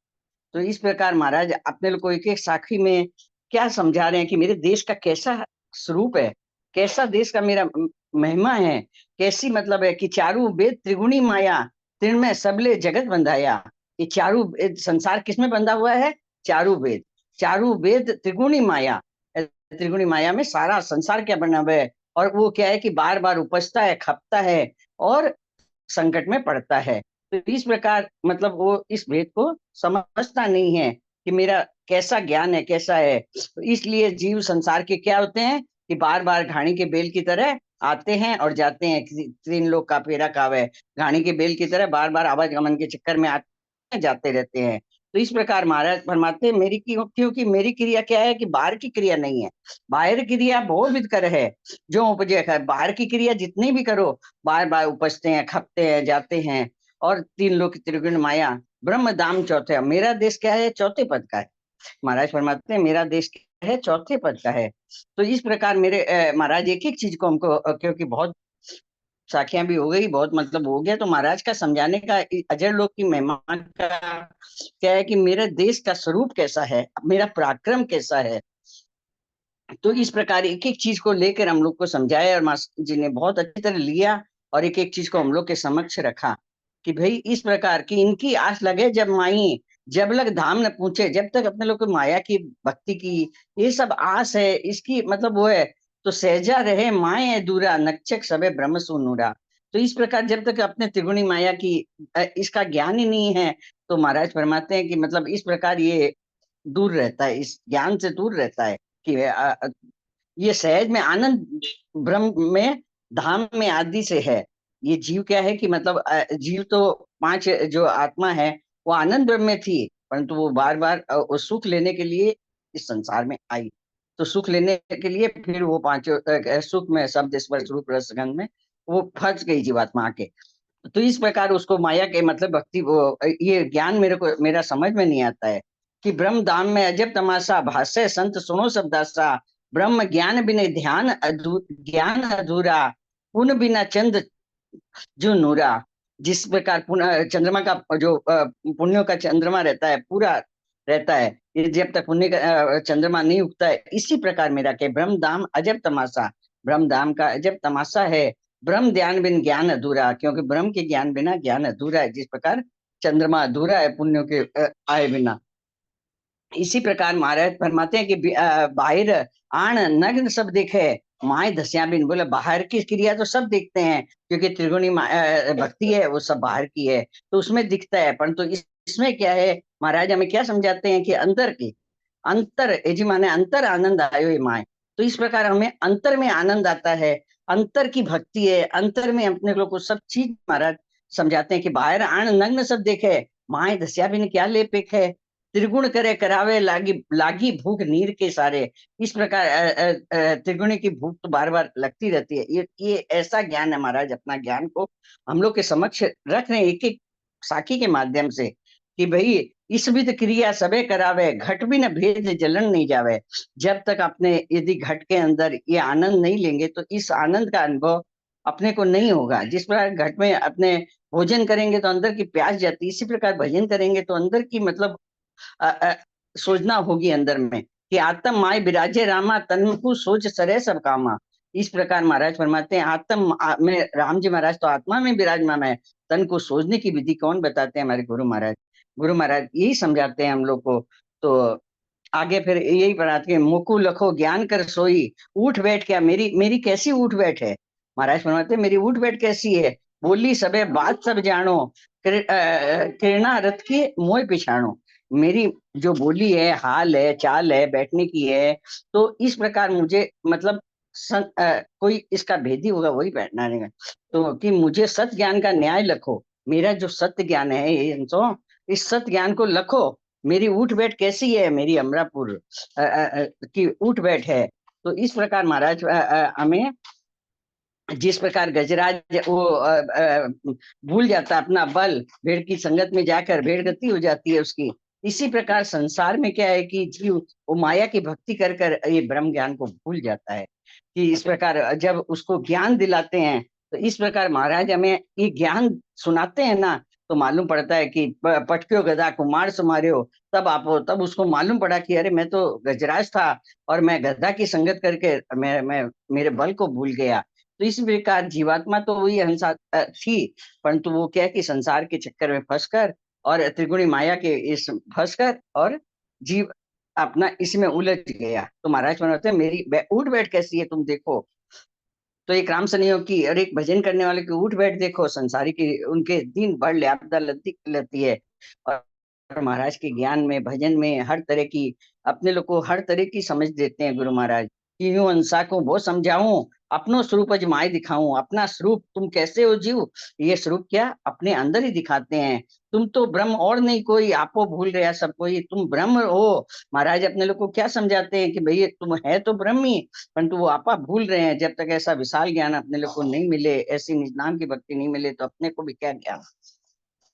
H: तो इस प्रकार महाराज अपने लोग को एक एक साखी में क्या समझा रहे हैं कि मेरे देश का कैसा स्वरूप है, कैसा देश का मेरा महिमा है, कैसी मतलब है कि चारू वेद त्रिगुणी माया, त्रिण सबले जगत बंधाया। ये चारू संसार किसमें बंधा हुआ है? चारू वेद, चारू वेद त्रिगुणी माया, त्रिगुणी माया में सारा संसार क्या बना हुआ है, और वो क्या है कि बार बार उपजता है, खपता है और संकट में पड़ता है। तो इस प्रकार मतलब वो इस भेद को समझता नहीं है कि मेरा कैसा ज्ञान है, कैसा है। तो इसलिए जीव संसार के क्या होते हैं कि बार बार घाणी के बेल की तरह आते हैं और जाते हैं। तीन लोग का फेरा कावे, घाणी के बेल की तरह बार बार आवागमन के चक्कर में आते जाते रहते हैं। तो इस प्रकार महाराज फरमाते हैं मेरी क्योंकि मेरी क्रिया क्या है कि बाहर की क्रिया नहीं है, बाहर क्रिया बहुविध कर है जो उपजे है। बाहर की क्रिया जितनी भी करो बार बार उपजते हैं, खपते हैं, जाते हैं। और तीन लोग त्रिगुण माया, ब्रह्म धाम चौथे। मेरा देश क्या है? चौथे पद का है। महाराज फरमाते हैं मेरा देश क्या है? चौथे पद का है। तो इस प्रकार मेरे महाराज एक एक चीज को हमको क्योंकि बहुत साखियां भी हो गई, बहुत मतलब हो गया, तो महाराज का समझाने का अजर लोक की महिमा का क्या है कि मेरे देश का स्वरूप कैसा है, मेरा पराक्रम कैसा है। तो इस प्रकार एक एक चीज को लेकर हम लोग को समझाया और मास्टर जी ने बहुत अच्छी तरह लिया और एक एक चीज को हम लोग के समक्ष रखा कि भाई इस प्रकार की इनकी आस लगे जब माई, जब लग धाम न पूछे। जब तक अपने लोग को माया की भक्ति की ये सब आस है, इसकी मतलब वो है, तो सहजा रहे माए दूरा, नक्षक सबे ब्रह्म सुनूरा। तो इस प्रकार जब तक अपने त्रिगुणी माया की इसका ज्ञान ही नहीं है, तो महाराज फरमाते हैं कि मतलब इस प्रकार ये दूर रहता है, इस ज्ञान से दूर रहता है कि ये सहज में आनंद ब्रह्म में धाम में आदि से है। ये जीव क्या है कि मतलब जीव तो पांच जो आत्मा है वो आनंद ब्रह्म में थी, परंतु वो बार बार सुख लेने के लिए इस संसार में आई। तो सुख लेने के लिए फिर वो पांचों सुख में शब्द स्पर्श रूप रस गंध में वो फंस गई जीवात्मा के। तो इस प्रकार उसको माया के मतलब भक्ति वो ये ज्ञान मेरा समझ में नहीं आता है कि ब्रह्म धाम में अजब तमाशा, भाष्य संत सुनो सब दासा। ब्रह्म ज्ञान बिना ज्ञान अधूरा, पुण्य बिना चंद जो नूरा। जिस प्रकार चंद्रमा का जो पुण्यों का चंद्रमा रहता है पूरा रहता है, ये जब तक पुण्य का चंद्रमा नहीं उगता है, इसी प्रकार मेरा के ब्रह्म धाम अजब तमाशा, ब्रह्म धाम का अजब तमाशा है। ब्रह्म ध्यान बिन ज्ञान अधूरा, क्योंकि ब्रह्म के ज्ञान बिना ज्ञान अधूरा है। जिस प्रकार चंद्रमा अधूरा है पुण्यों के आए बिना, इसी प्रकार महाराज फरमाते हैं कि बाहर आण नग्न सब देखे, माए धस्या बिन। बोले बाहर की क्रिया तो सब देखते हैं क्योंकि त्रिगुणी भक्ति है वो सब बाहर की है तो उसमें दिखता है, परंतु इसमें क्या है महाराज हमें क्या समझाते हैं कि अंतर की अंतर जी माने अंतर आनंद आयो ये माए। तो इस प्रकार हमें अंतर में आनंद आता है, अंतर की भक्ति है, अंतर में अपने लोग को सब चीज महाराज समझाते हैं कि बाहर आण नग्न सब देखे, माए धस्या बिन क्या लेपेक है। त्रिगुण करे करावे लागी लागी भूख नीर के सारे। इस प्रकार त्रिगुणी की भूख तो बार बार लगती रहती है। ये ऐसा ज्ञान है महाराज, अपना ज्ञान को हम लोग के समक्ष रख रहे हैं एक एक साखी के माध्यम से कि भाई इस विध क्रिया सबे करावे, घट भी न भेद जलन नहीं जावे। जब तक अपने यदि घट के अंदर ये आनंद नहीं लेंगे तो इस आनंद का अनुभव अपने को नहीं होगा। जिस प्रकार घट में अपने भोजन करेंगे तो अंदर की प्यास जाती, इसी प्रकार भजन करेंगे तो अंदर की मतलब सोचना होगी अंदर में कि आत्म माय विराजे रामा, तन को सोच सरे सब कामा। इस प्रकार महाराज फरमाते हैं आत्म में राम जी महाराज तो आत्मा में विराजमान है, तन को सोचने की विधि कौन बताते हैं? हमारे गुरु महाराज। गुरु महाराज यही समझाते हैं हम लोग को। तो आगे फिर यही पढ़ाते हैं मुकु लखो ज्ञान कर सोई, उठ बैठ क्या मेरी मेरी कैसी उठ बैठ है। महाराज फरमाते हैं मेरी उठ बैठ कैसी है? बोली सबे बात सब जानो, किरणा रथ की मोह पिछाणो। मेरी जो बोली है, हाल है, चाल है, बैठने की है, तो इस प्रकार मुझे मतलब कोई इसका भेदी होगा वही बैठना रहेगा। तो कि मुझे सत्य ज्ञान का न्याय लखो, मेरा जो सत्य ज्ञान है ये तो इस सत्य ज्ञान को लखो। मेरी उठ बैठ कैसी है? मेरी अमरापुर की उठ बैठ है। तो इस प्रकार महाराज हमें जिस प्रकार गजराज वो भूल जाता अपना बल, भेड़ की संगत में जाकर भेड़ गति हो जाती है उसकी, इसी प्रकार संसार में क्या है कि जीव वो माया की भक्ति कर कर ये ब्रह्म ज्ञान को भूल जाता है। कि इस प्रकार जब उसको ज्ञान दिलाते हैं तो इस प्रकार महाराज हमें ये ज्ञान सुनाते हैं ना, तो मालूम पड़ता है कि पटक्यो गदा कुमार से मार्यो, तब उसको मालूम पड़ा कि अरे मैं तो गजराज था और मैं गधा की संगत करके मैं मेरे बल को भूल गया। तो इस प्रकार जीवात्मा तो वही अहिंसा थी, परंतु वो क्या है कि संसार के चक्कर में फंसकर और त्रिगुणी माया के इस फंसकर और जीव अपना इसमें उलझ गया। तो महाराज बनाते हैं मेरी उठ बैठ कैसी है तुम देखो। तो एक राम सनियों की और एक भजन करने वाले की उठ बैठ देखो, संसारी की उनके दिन भर ल्यापदा लती है। और महाराज के ज्ञान में भजन में हर तरह की अपने लोग को हर तरह की समझ देते हैं गुरु महाराज कि यूं अंसा को वो समझाऊं, अपनो स्वरूप अजमाए दिखाऊं। अपना स्वरूप तुम कैसे हो जीव, ये स्वरूप क्या अपने अंदर ही दिखाते हैं। तुम तो ब्रह्म और नहीं कोई, आपो भूल रहा सब कोई, तुम ब्रह्म हो। महाराज अपने लोग को क्या समझाते हैं कि भैया तुम है तो ब्रह्म ही, परंतु वो आपा भूल रहे हैं। जब तक ऐसा विशाल ज्ञान अपने लोग को नहीं मिले, ऐसी निज नाम की भक्ति नहीं मिले, तो अपने को भी क्या ज्ञान।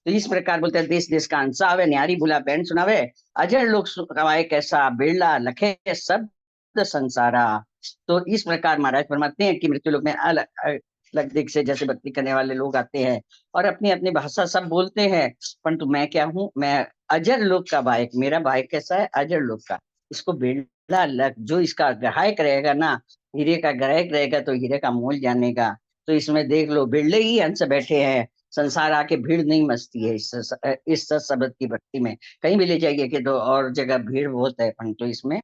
H: तो इस प्रकार बोलते हैं देश देश का अंसा आवे, न्यारी भूला बैंड सुनावे, अजर लोग कवाए कैसा बिरला लखे शब्द संसारा। तो इस प्रकार महाराज फरमाते हैं कि मृत्यु लोक में अलग अलग दिख से जैसे भक्ति करने वाले लोग आते हैं और अपनी अपनी भाषा सब बोलते हैं, परंतु मैं क्या हूँ, मैं अजर लोक का बायक। मेरा बायक कैसा है, अजर लोक का। इसको बिरला लग, जो इसका ग्राहक रहेगा ना, हीरे का ग्राहक रहेगा तो हीरे का मोल जानेगा। तो इसमें देख लो बिरले ही हंस बैठे हैं, संसार आके भीड़ नहीं मचती है इस शब्द की भक्ति में। कहीं भी ले जाइए कि तो और जगह भीड़ बहुत है, परंतु इसमें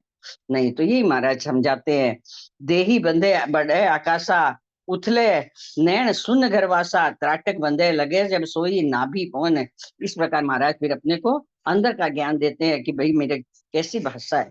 H: नहीं। तो यही महाराज समझाते हैं, देही बंधे बढ़े आकाशा, उथले नैन सुन घरवासा, त्राटक बंधे लगे जब सोई नाभि पवन। इस प्रकार महाराज फिर अपने को अंदर का ज्ञान देते हैं कि भाई मेरे कैसी भाषा है।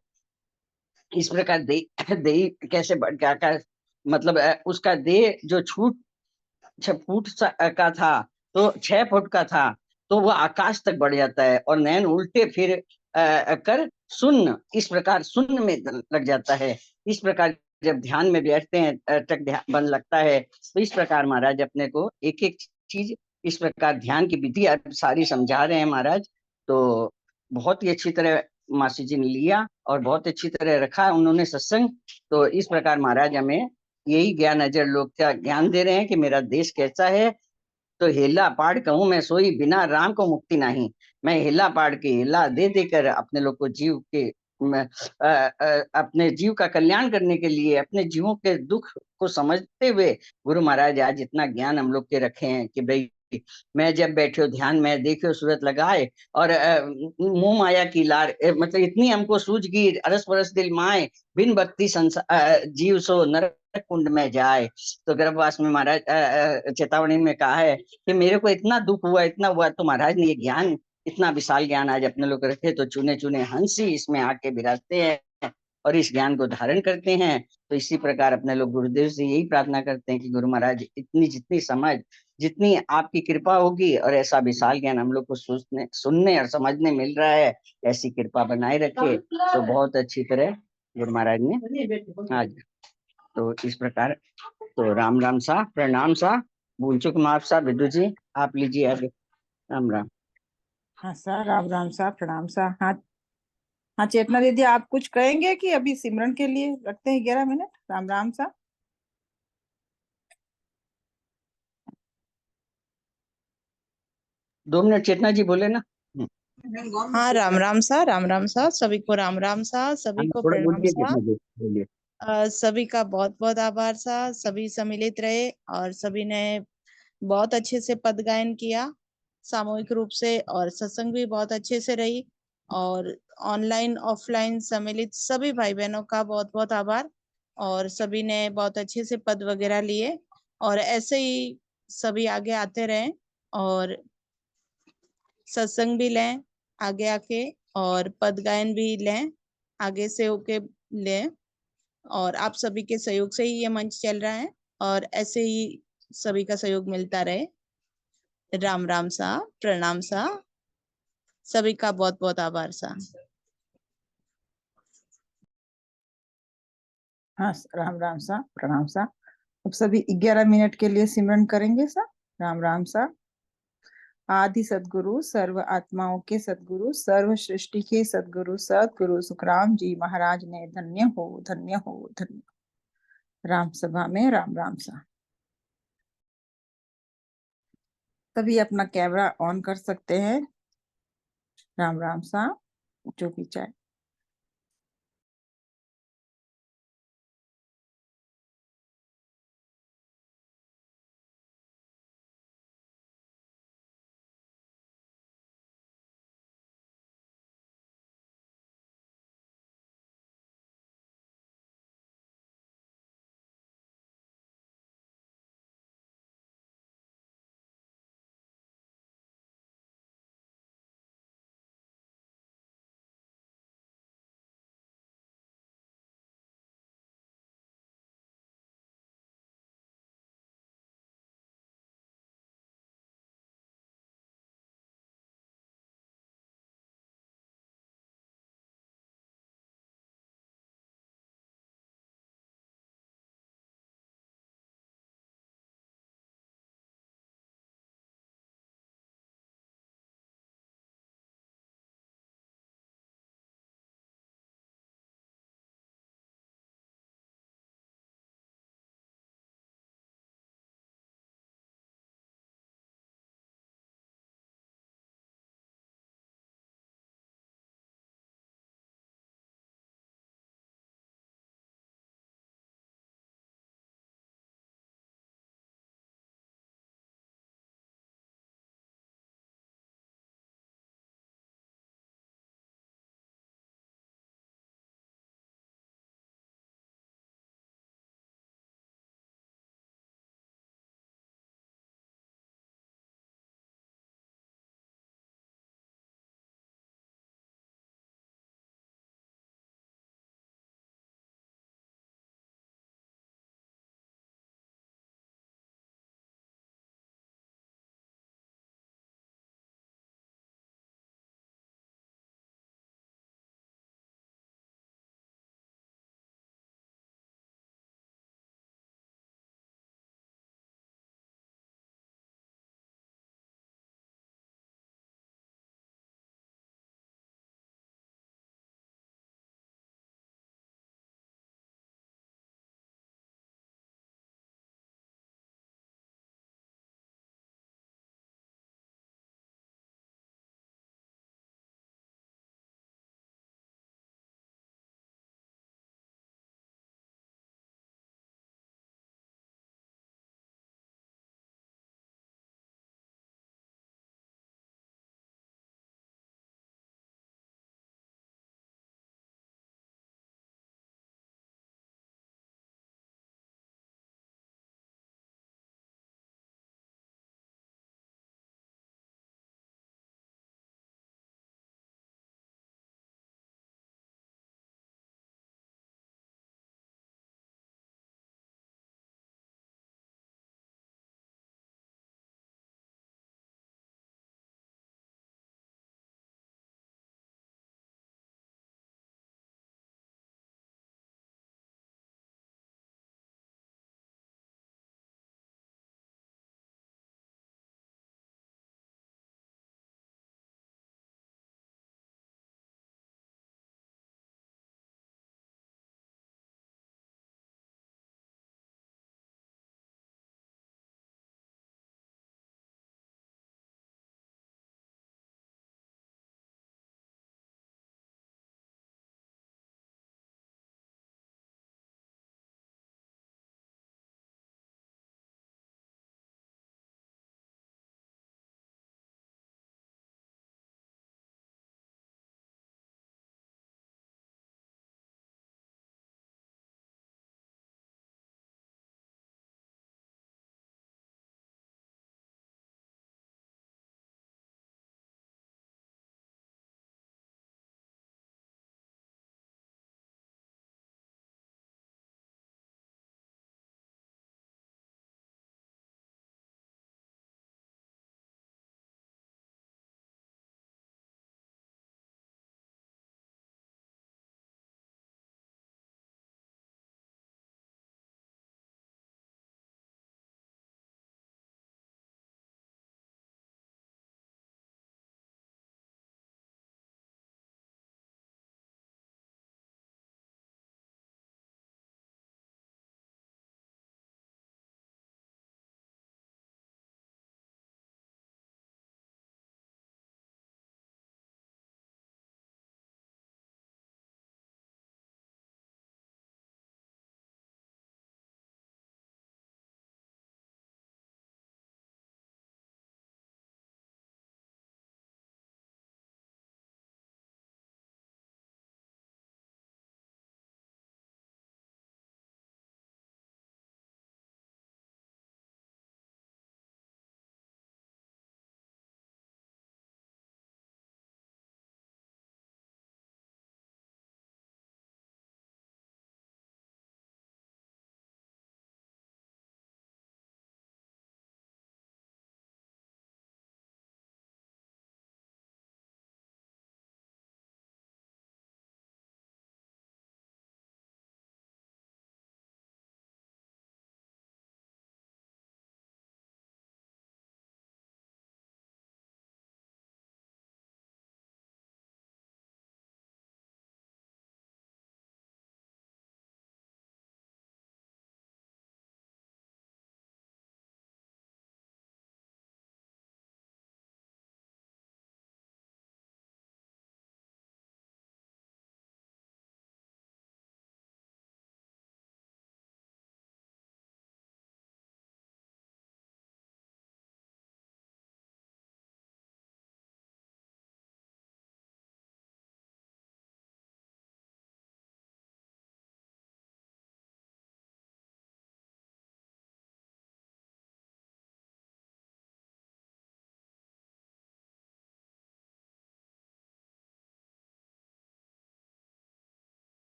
H: इस प्रकार देही कैसे बढ़ के आकाश, मतलब उसका देह जो 6 फुट का था तो 6 फुट का था, तो वह आकाश तक बढ़ जाता है। और नैन उल्टे फिर कर सुन्न, इस प्रकार सुन्न में लग जाता है। इस प्रकार जब ध्यान में बैठते हैं तक ध्यान बन लगता है। तो इस प्रकार महाराज अपने को एक एक चीज इस प्रकार ध्यान की विधि सारी समझा रहे हैं महाराज। तो बहुत ही अच्छी तरह मासी जी ने लिया और बहुत अच्छी तरह रखा उन्होंने सत्संग। तो इस प्रकार महाराज हमें यही ज्ञान अजर लोग का ज्ञान दे रहे हैं कि मेरा देश कैसा है। तो हेला पाड़ कहूं मैं सोई, बिना राम को मुक्ति नहीं। मैं हेला पाड़ के हेला दे देकर अपने लोग को जीव के अपने जीव का कल्याण करने के लिए, अपने जीवों के दुख को समझते हुए गुरु महाराज आज इतना ज्ञान हम लोग के रखे हैं कि भाई मैं जब बैठे ध्यान में देखो सूरत लगाए और मुंह माया की लार, मतलब इतनी हमको सूझ गई अरस परस दिल माए, बिन भक्ति जीव सो नरक कुंड में जाए। तो गर्भवास में महाराज चेतावनी में कहा है कि मेरे को इतना दुख हुआ, इतना हुआ। तो महाराज ने ये ज्ञान, इतना विशाल ज्ञान आज अपने लोग रखे, तो चुने चुने हंस ही इसमें आके विराजते हैं और इस ज्ञान को धारण करते हैं। तो इसी प्रकार अपने लोग गुरुदेव से यही प्रार्थना करते हैं कि गुरु महाराज इतनी जितनी समझ, जितनी आपकी कृपा होगी और ऐसा विशाल ज्ञान हम लोग को सुनने और समझने मिल रहा है, ऐसी कृपा बनाए रखे। तो बहुत अच्छी तरह गुरु महाराज ने आज, तो इस प्रकार तो राम राम सा, प्रणाम सा, भूल चुक माफ सा। विदु जी आप लीजिए आगे। राम राम।
C: हाँ सर, राम राम सा, प्रणाम सा। हाँ हाँ, चेतना दीदी आप कुछ कहेंगे कि अभी सिमरन के लिए रखते हैं 11 मिनट? राम राम सा।
H: 2 मिनट चेतना जी बोले ना।
A: हाँ, राम राम सा, राम राम सा, सभी को राम राम सा, सभी को
H: थोड़ा
A: प्रणाम
H: बोलिए
A: सा।
H: चेतना जी, बोलिए।
A: सभी का बहुत बहुत आभार सा, सभी सम्मिलित रहे और सभी ने बहुत अच्छे से पद गायन किया सामूहिक रूप से, और सत्संग भी बहुत अच्छे से रही। और ऑनलाइन ऑफलाइन सम्मिलित सभी भाई बहनों का बहुत बहुत आभार, और सभी ने बहुत अच्छे से पद वगैरह लिए, और ऐसे ही सभी आगे आते रहें और सत्संग भी लें आगे आके, और पद गायन भी लें आगे से होके लें। और आप सभी के सहयोग से ही ये मंच चल रहा है, और ऐसे ही सभी का सहयोग मिलता रहे। राम राम सा, प्रणाम सा, सभी का बहुत बहुत आभार सा।
C: हाँ राम राम सा, प्रणाम सा। अब सभी 11 मिनट के लिए सिमरन करेंगे सा। राम राम सा। आदि सदगुरु, सर्व आत्माओं के सदगुरु, सर्व सृष्टि के सदगुरु, सदगुरु सुखराम जी महाराज ने धन्य हो, धन्य हो, धन्य। राम सभा में राम राम सा। तभी अपना कैमरा ऑन कर सकते हैं। राम राम सा, जो भी चाहे।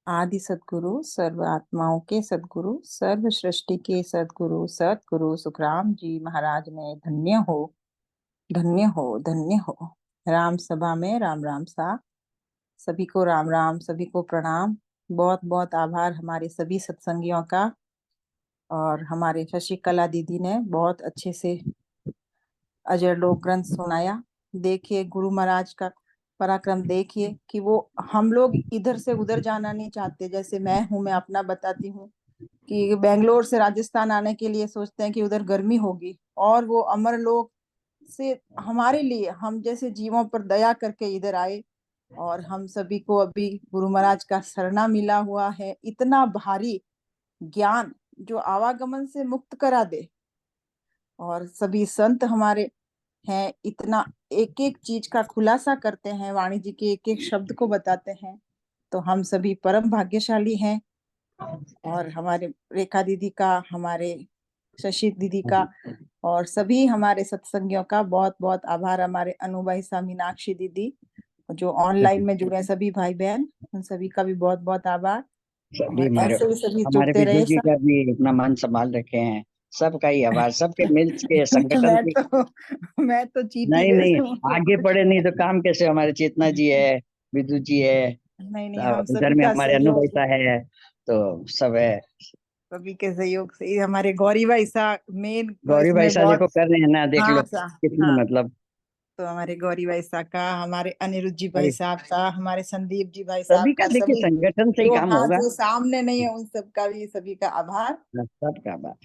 C: आदि सद्गुरु, सर्व आत्माओं के सद्गुरु, सर्व सृष्टि के सद्गुरु, सद्गुरु सुखराम जी महाराज ने धन्य हो, धन्य हो, धन्य हो। राम सभा में राम राम सा। सभी को राम राम, सभी को प्रणाम। बहुत बहुत आभार हमारे सभी सत्संगियों का। और हमारे शशिकला दीदी ने बहुत अच्छे से अजय लोक ग्रंथ सुनाया। देखिए गुरु महाराज का पराक्रम देखिए कि वो, हम लोग इधर से उधर जाना नहीं चाहते। जैसे मैं हूँ, मैं अपना बताती हूँ कि बेंगलोर से राजस्थान आने के लिए सोचते हैं कि उधर गर्मी होगी, और वो अमरलोक से हमारे लिए, हम जैसे जीवों पर दया करके इधर आए। और हम सभी को अभी गुरु महाराज का शरणा मिला हुआ है, इतना भारी ज्ञान जो आवागमन से मुक्त करा दे। और सभी संत हमारे हैं, इतना एक एक चीज का खुलासा करते हैं, वाणी जी के एक एक शब्द को बताते हैं। तो हम सभी परम भाग्यशाली हैं। और हमारे रेखा दीदी का, हमारे शशि दीदी का, और सभी हमारे सत्संगियों का बहुत बहुत आभार। हमारे अनु भाई सा, मीनाक्षी दीदी, जो ऑनलाइन में जुड़े सभी भाई बहन, उन सभी का भी बहुत बहुत आभार।
H: सभी
C: और
H: हमारे
C: ऐसे ही सभी
H: हमारे
C: जुड़ते
H: विजय
C: रहे
H: जी
C: सब।
H: का भी अपना मन संभाल रखे हैं। सबका ही आभार, सबके मिल के संगठन की।
C: मैं तो चीटी
H: नहीं नहीं,
C: जैसे हूँ।
H: आगे बढ़े नहीं तो काम कैसे। हमारे चेतना जी है, विदु जी है,
C: नहीं नहीं, हम
H: इधर
C: सभी
H: में
C: का
H: हमारे अनु
C: सहयोग,
H: भाई है, तो सब है।
C: सभी के सहयोग से ही हमारे गौरी भाई सा मेन
H: गौरी भाई
C: इसमें
H: साहब देखो
C: बहुत।
H: कर रहे हैं ना, देख लो
C: हाँ सा,
H: कितनी
C: हाँ।
H: मतलब।
C: तो हमारे गौरी भाई साहब का, हमारे अनिरुद्ध जी भाई
H: भाई
C: साहब का, हमारे संदीप जी भाई साहब
H: सभी का
C: का,
H: देखिए
C: सभी
H: संगठन से ही
C: जो,
H: काम
C: हाँ,
H: होगा।
C: जो सामने नहीं है उन सब का भी, सभी का आभार।
H: सबका आभार।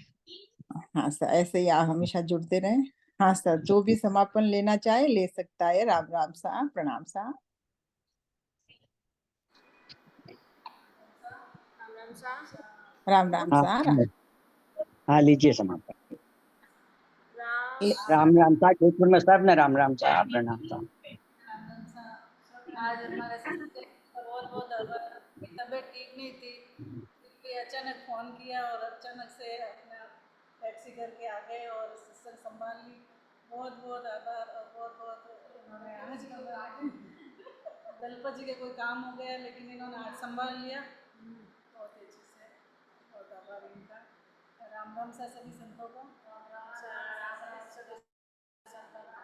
C: हाँ सर, ऐसे ही आप हमेशा जुड़ते रहे। हाँ सर, जो भी समापन लेना चाहे ले सकता है। राम राम सा, प्रणाम सा। राम राम
H: हाँ
C: सा।
H: हाँ, लीजिए समाप्त। राम राम था जोधपुर में सब ने राम राम साहब, प्रणाम साहब।
E: आज हमारे सत्संग का बहुत बहुत आभार। मेरी तबीयत ठीक नहीं थी, इसलिए अचानक फ़ोन किया और अचानक से अपना टैक्सी करके आ गए और सत्संग संभाल ली। बहुत बहुत आभार। और बहुत बहुत उन्होंने आज दलपत जी के कोई काम हो गया, लेकिन इन्होंने आज संभाल लिया बहुत अच्छे से। बहुत आभार इनका। राम राम सा सभी संतों को।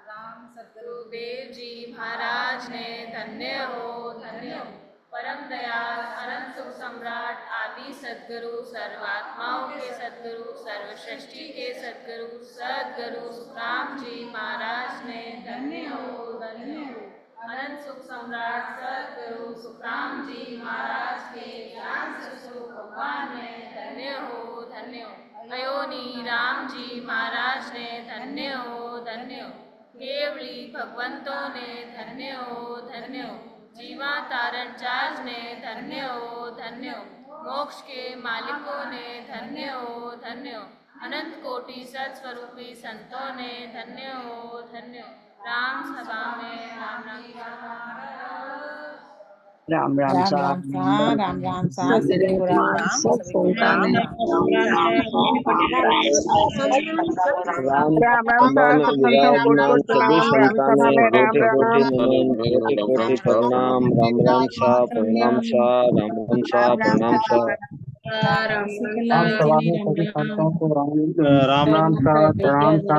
E: राम
I: गुरुदेव जी महाराज ने धन्य हो, धन्य हो। परम दयाल अनंत सुख सम्राट आदि सद्गुरु, सर्वात्माओं के सद्गुरु, सर्व सृष्टि के सद्गुरु, सद्गुरु सुखराम जी महाराज ने धन्य हो, धन्य हो। अनंत सुख सम्राट सद्गुरु सुखराम जी महाराज के ज्ञान स्वरूप भगवान ने धन्य हो, धन्य हो। अयोनी राम जी महाराज ने धन्य हो, धन्य हो। केवली भगवंतों ने धन्य हो, धन्य हो। जीवा तारण चार्ज ने धन्य हो, धन्य हो। मोक्ष के मालिकों ने धन्य हो, धन्य हो। अनंत कोटि सत्स्वरूपी संतों ने धन्य हो, धन्य हो। राम सभा में राम
H: राम राम
C: राम
H: साहब।
C: राम सा, राम राम सा। सभी को राम राम, सभी को
B: राम
C: प्रणाम।
J: राम राम विराजमान सभी संतान कोटि कोटि नमन, कोटि कोटि प्रणाम। राम राम सा, प्रणाम सा, राम राम सा, प्रणाम सा।
F: राम राम सभी संतों को
J: राम राम सा, प्रणाम सा।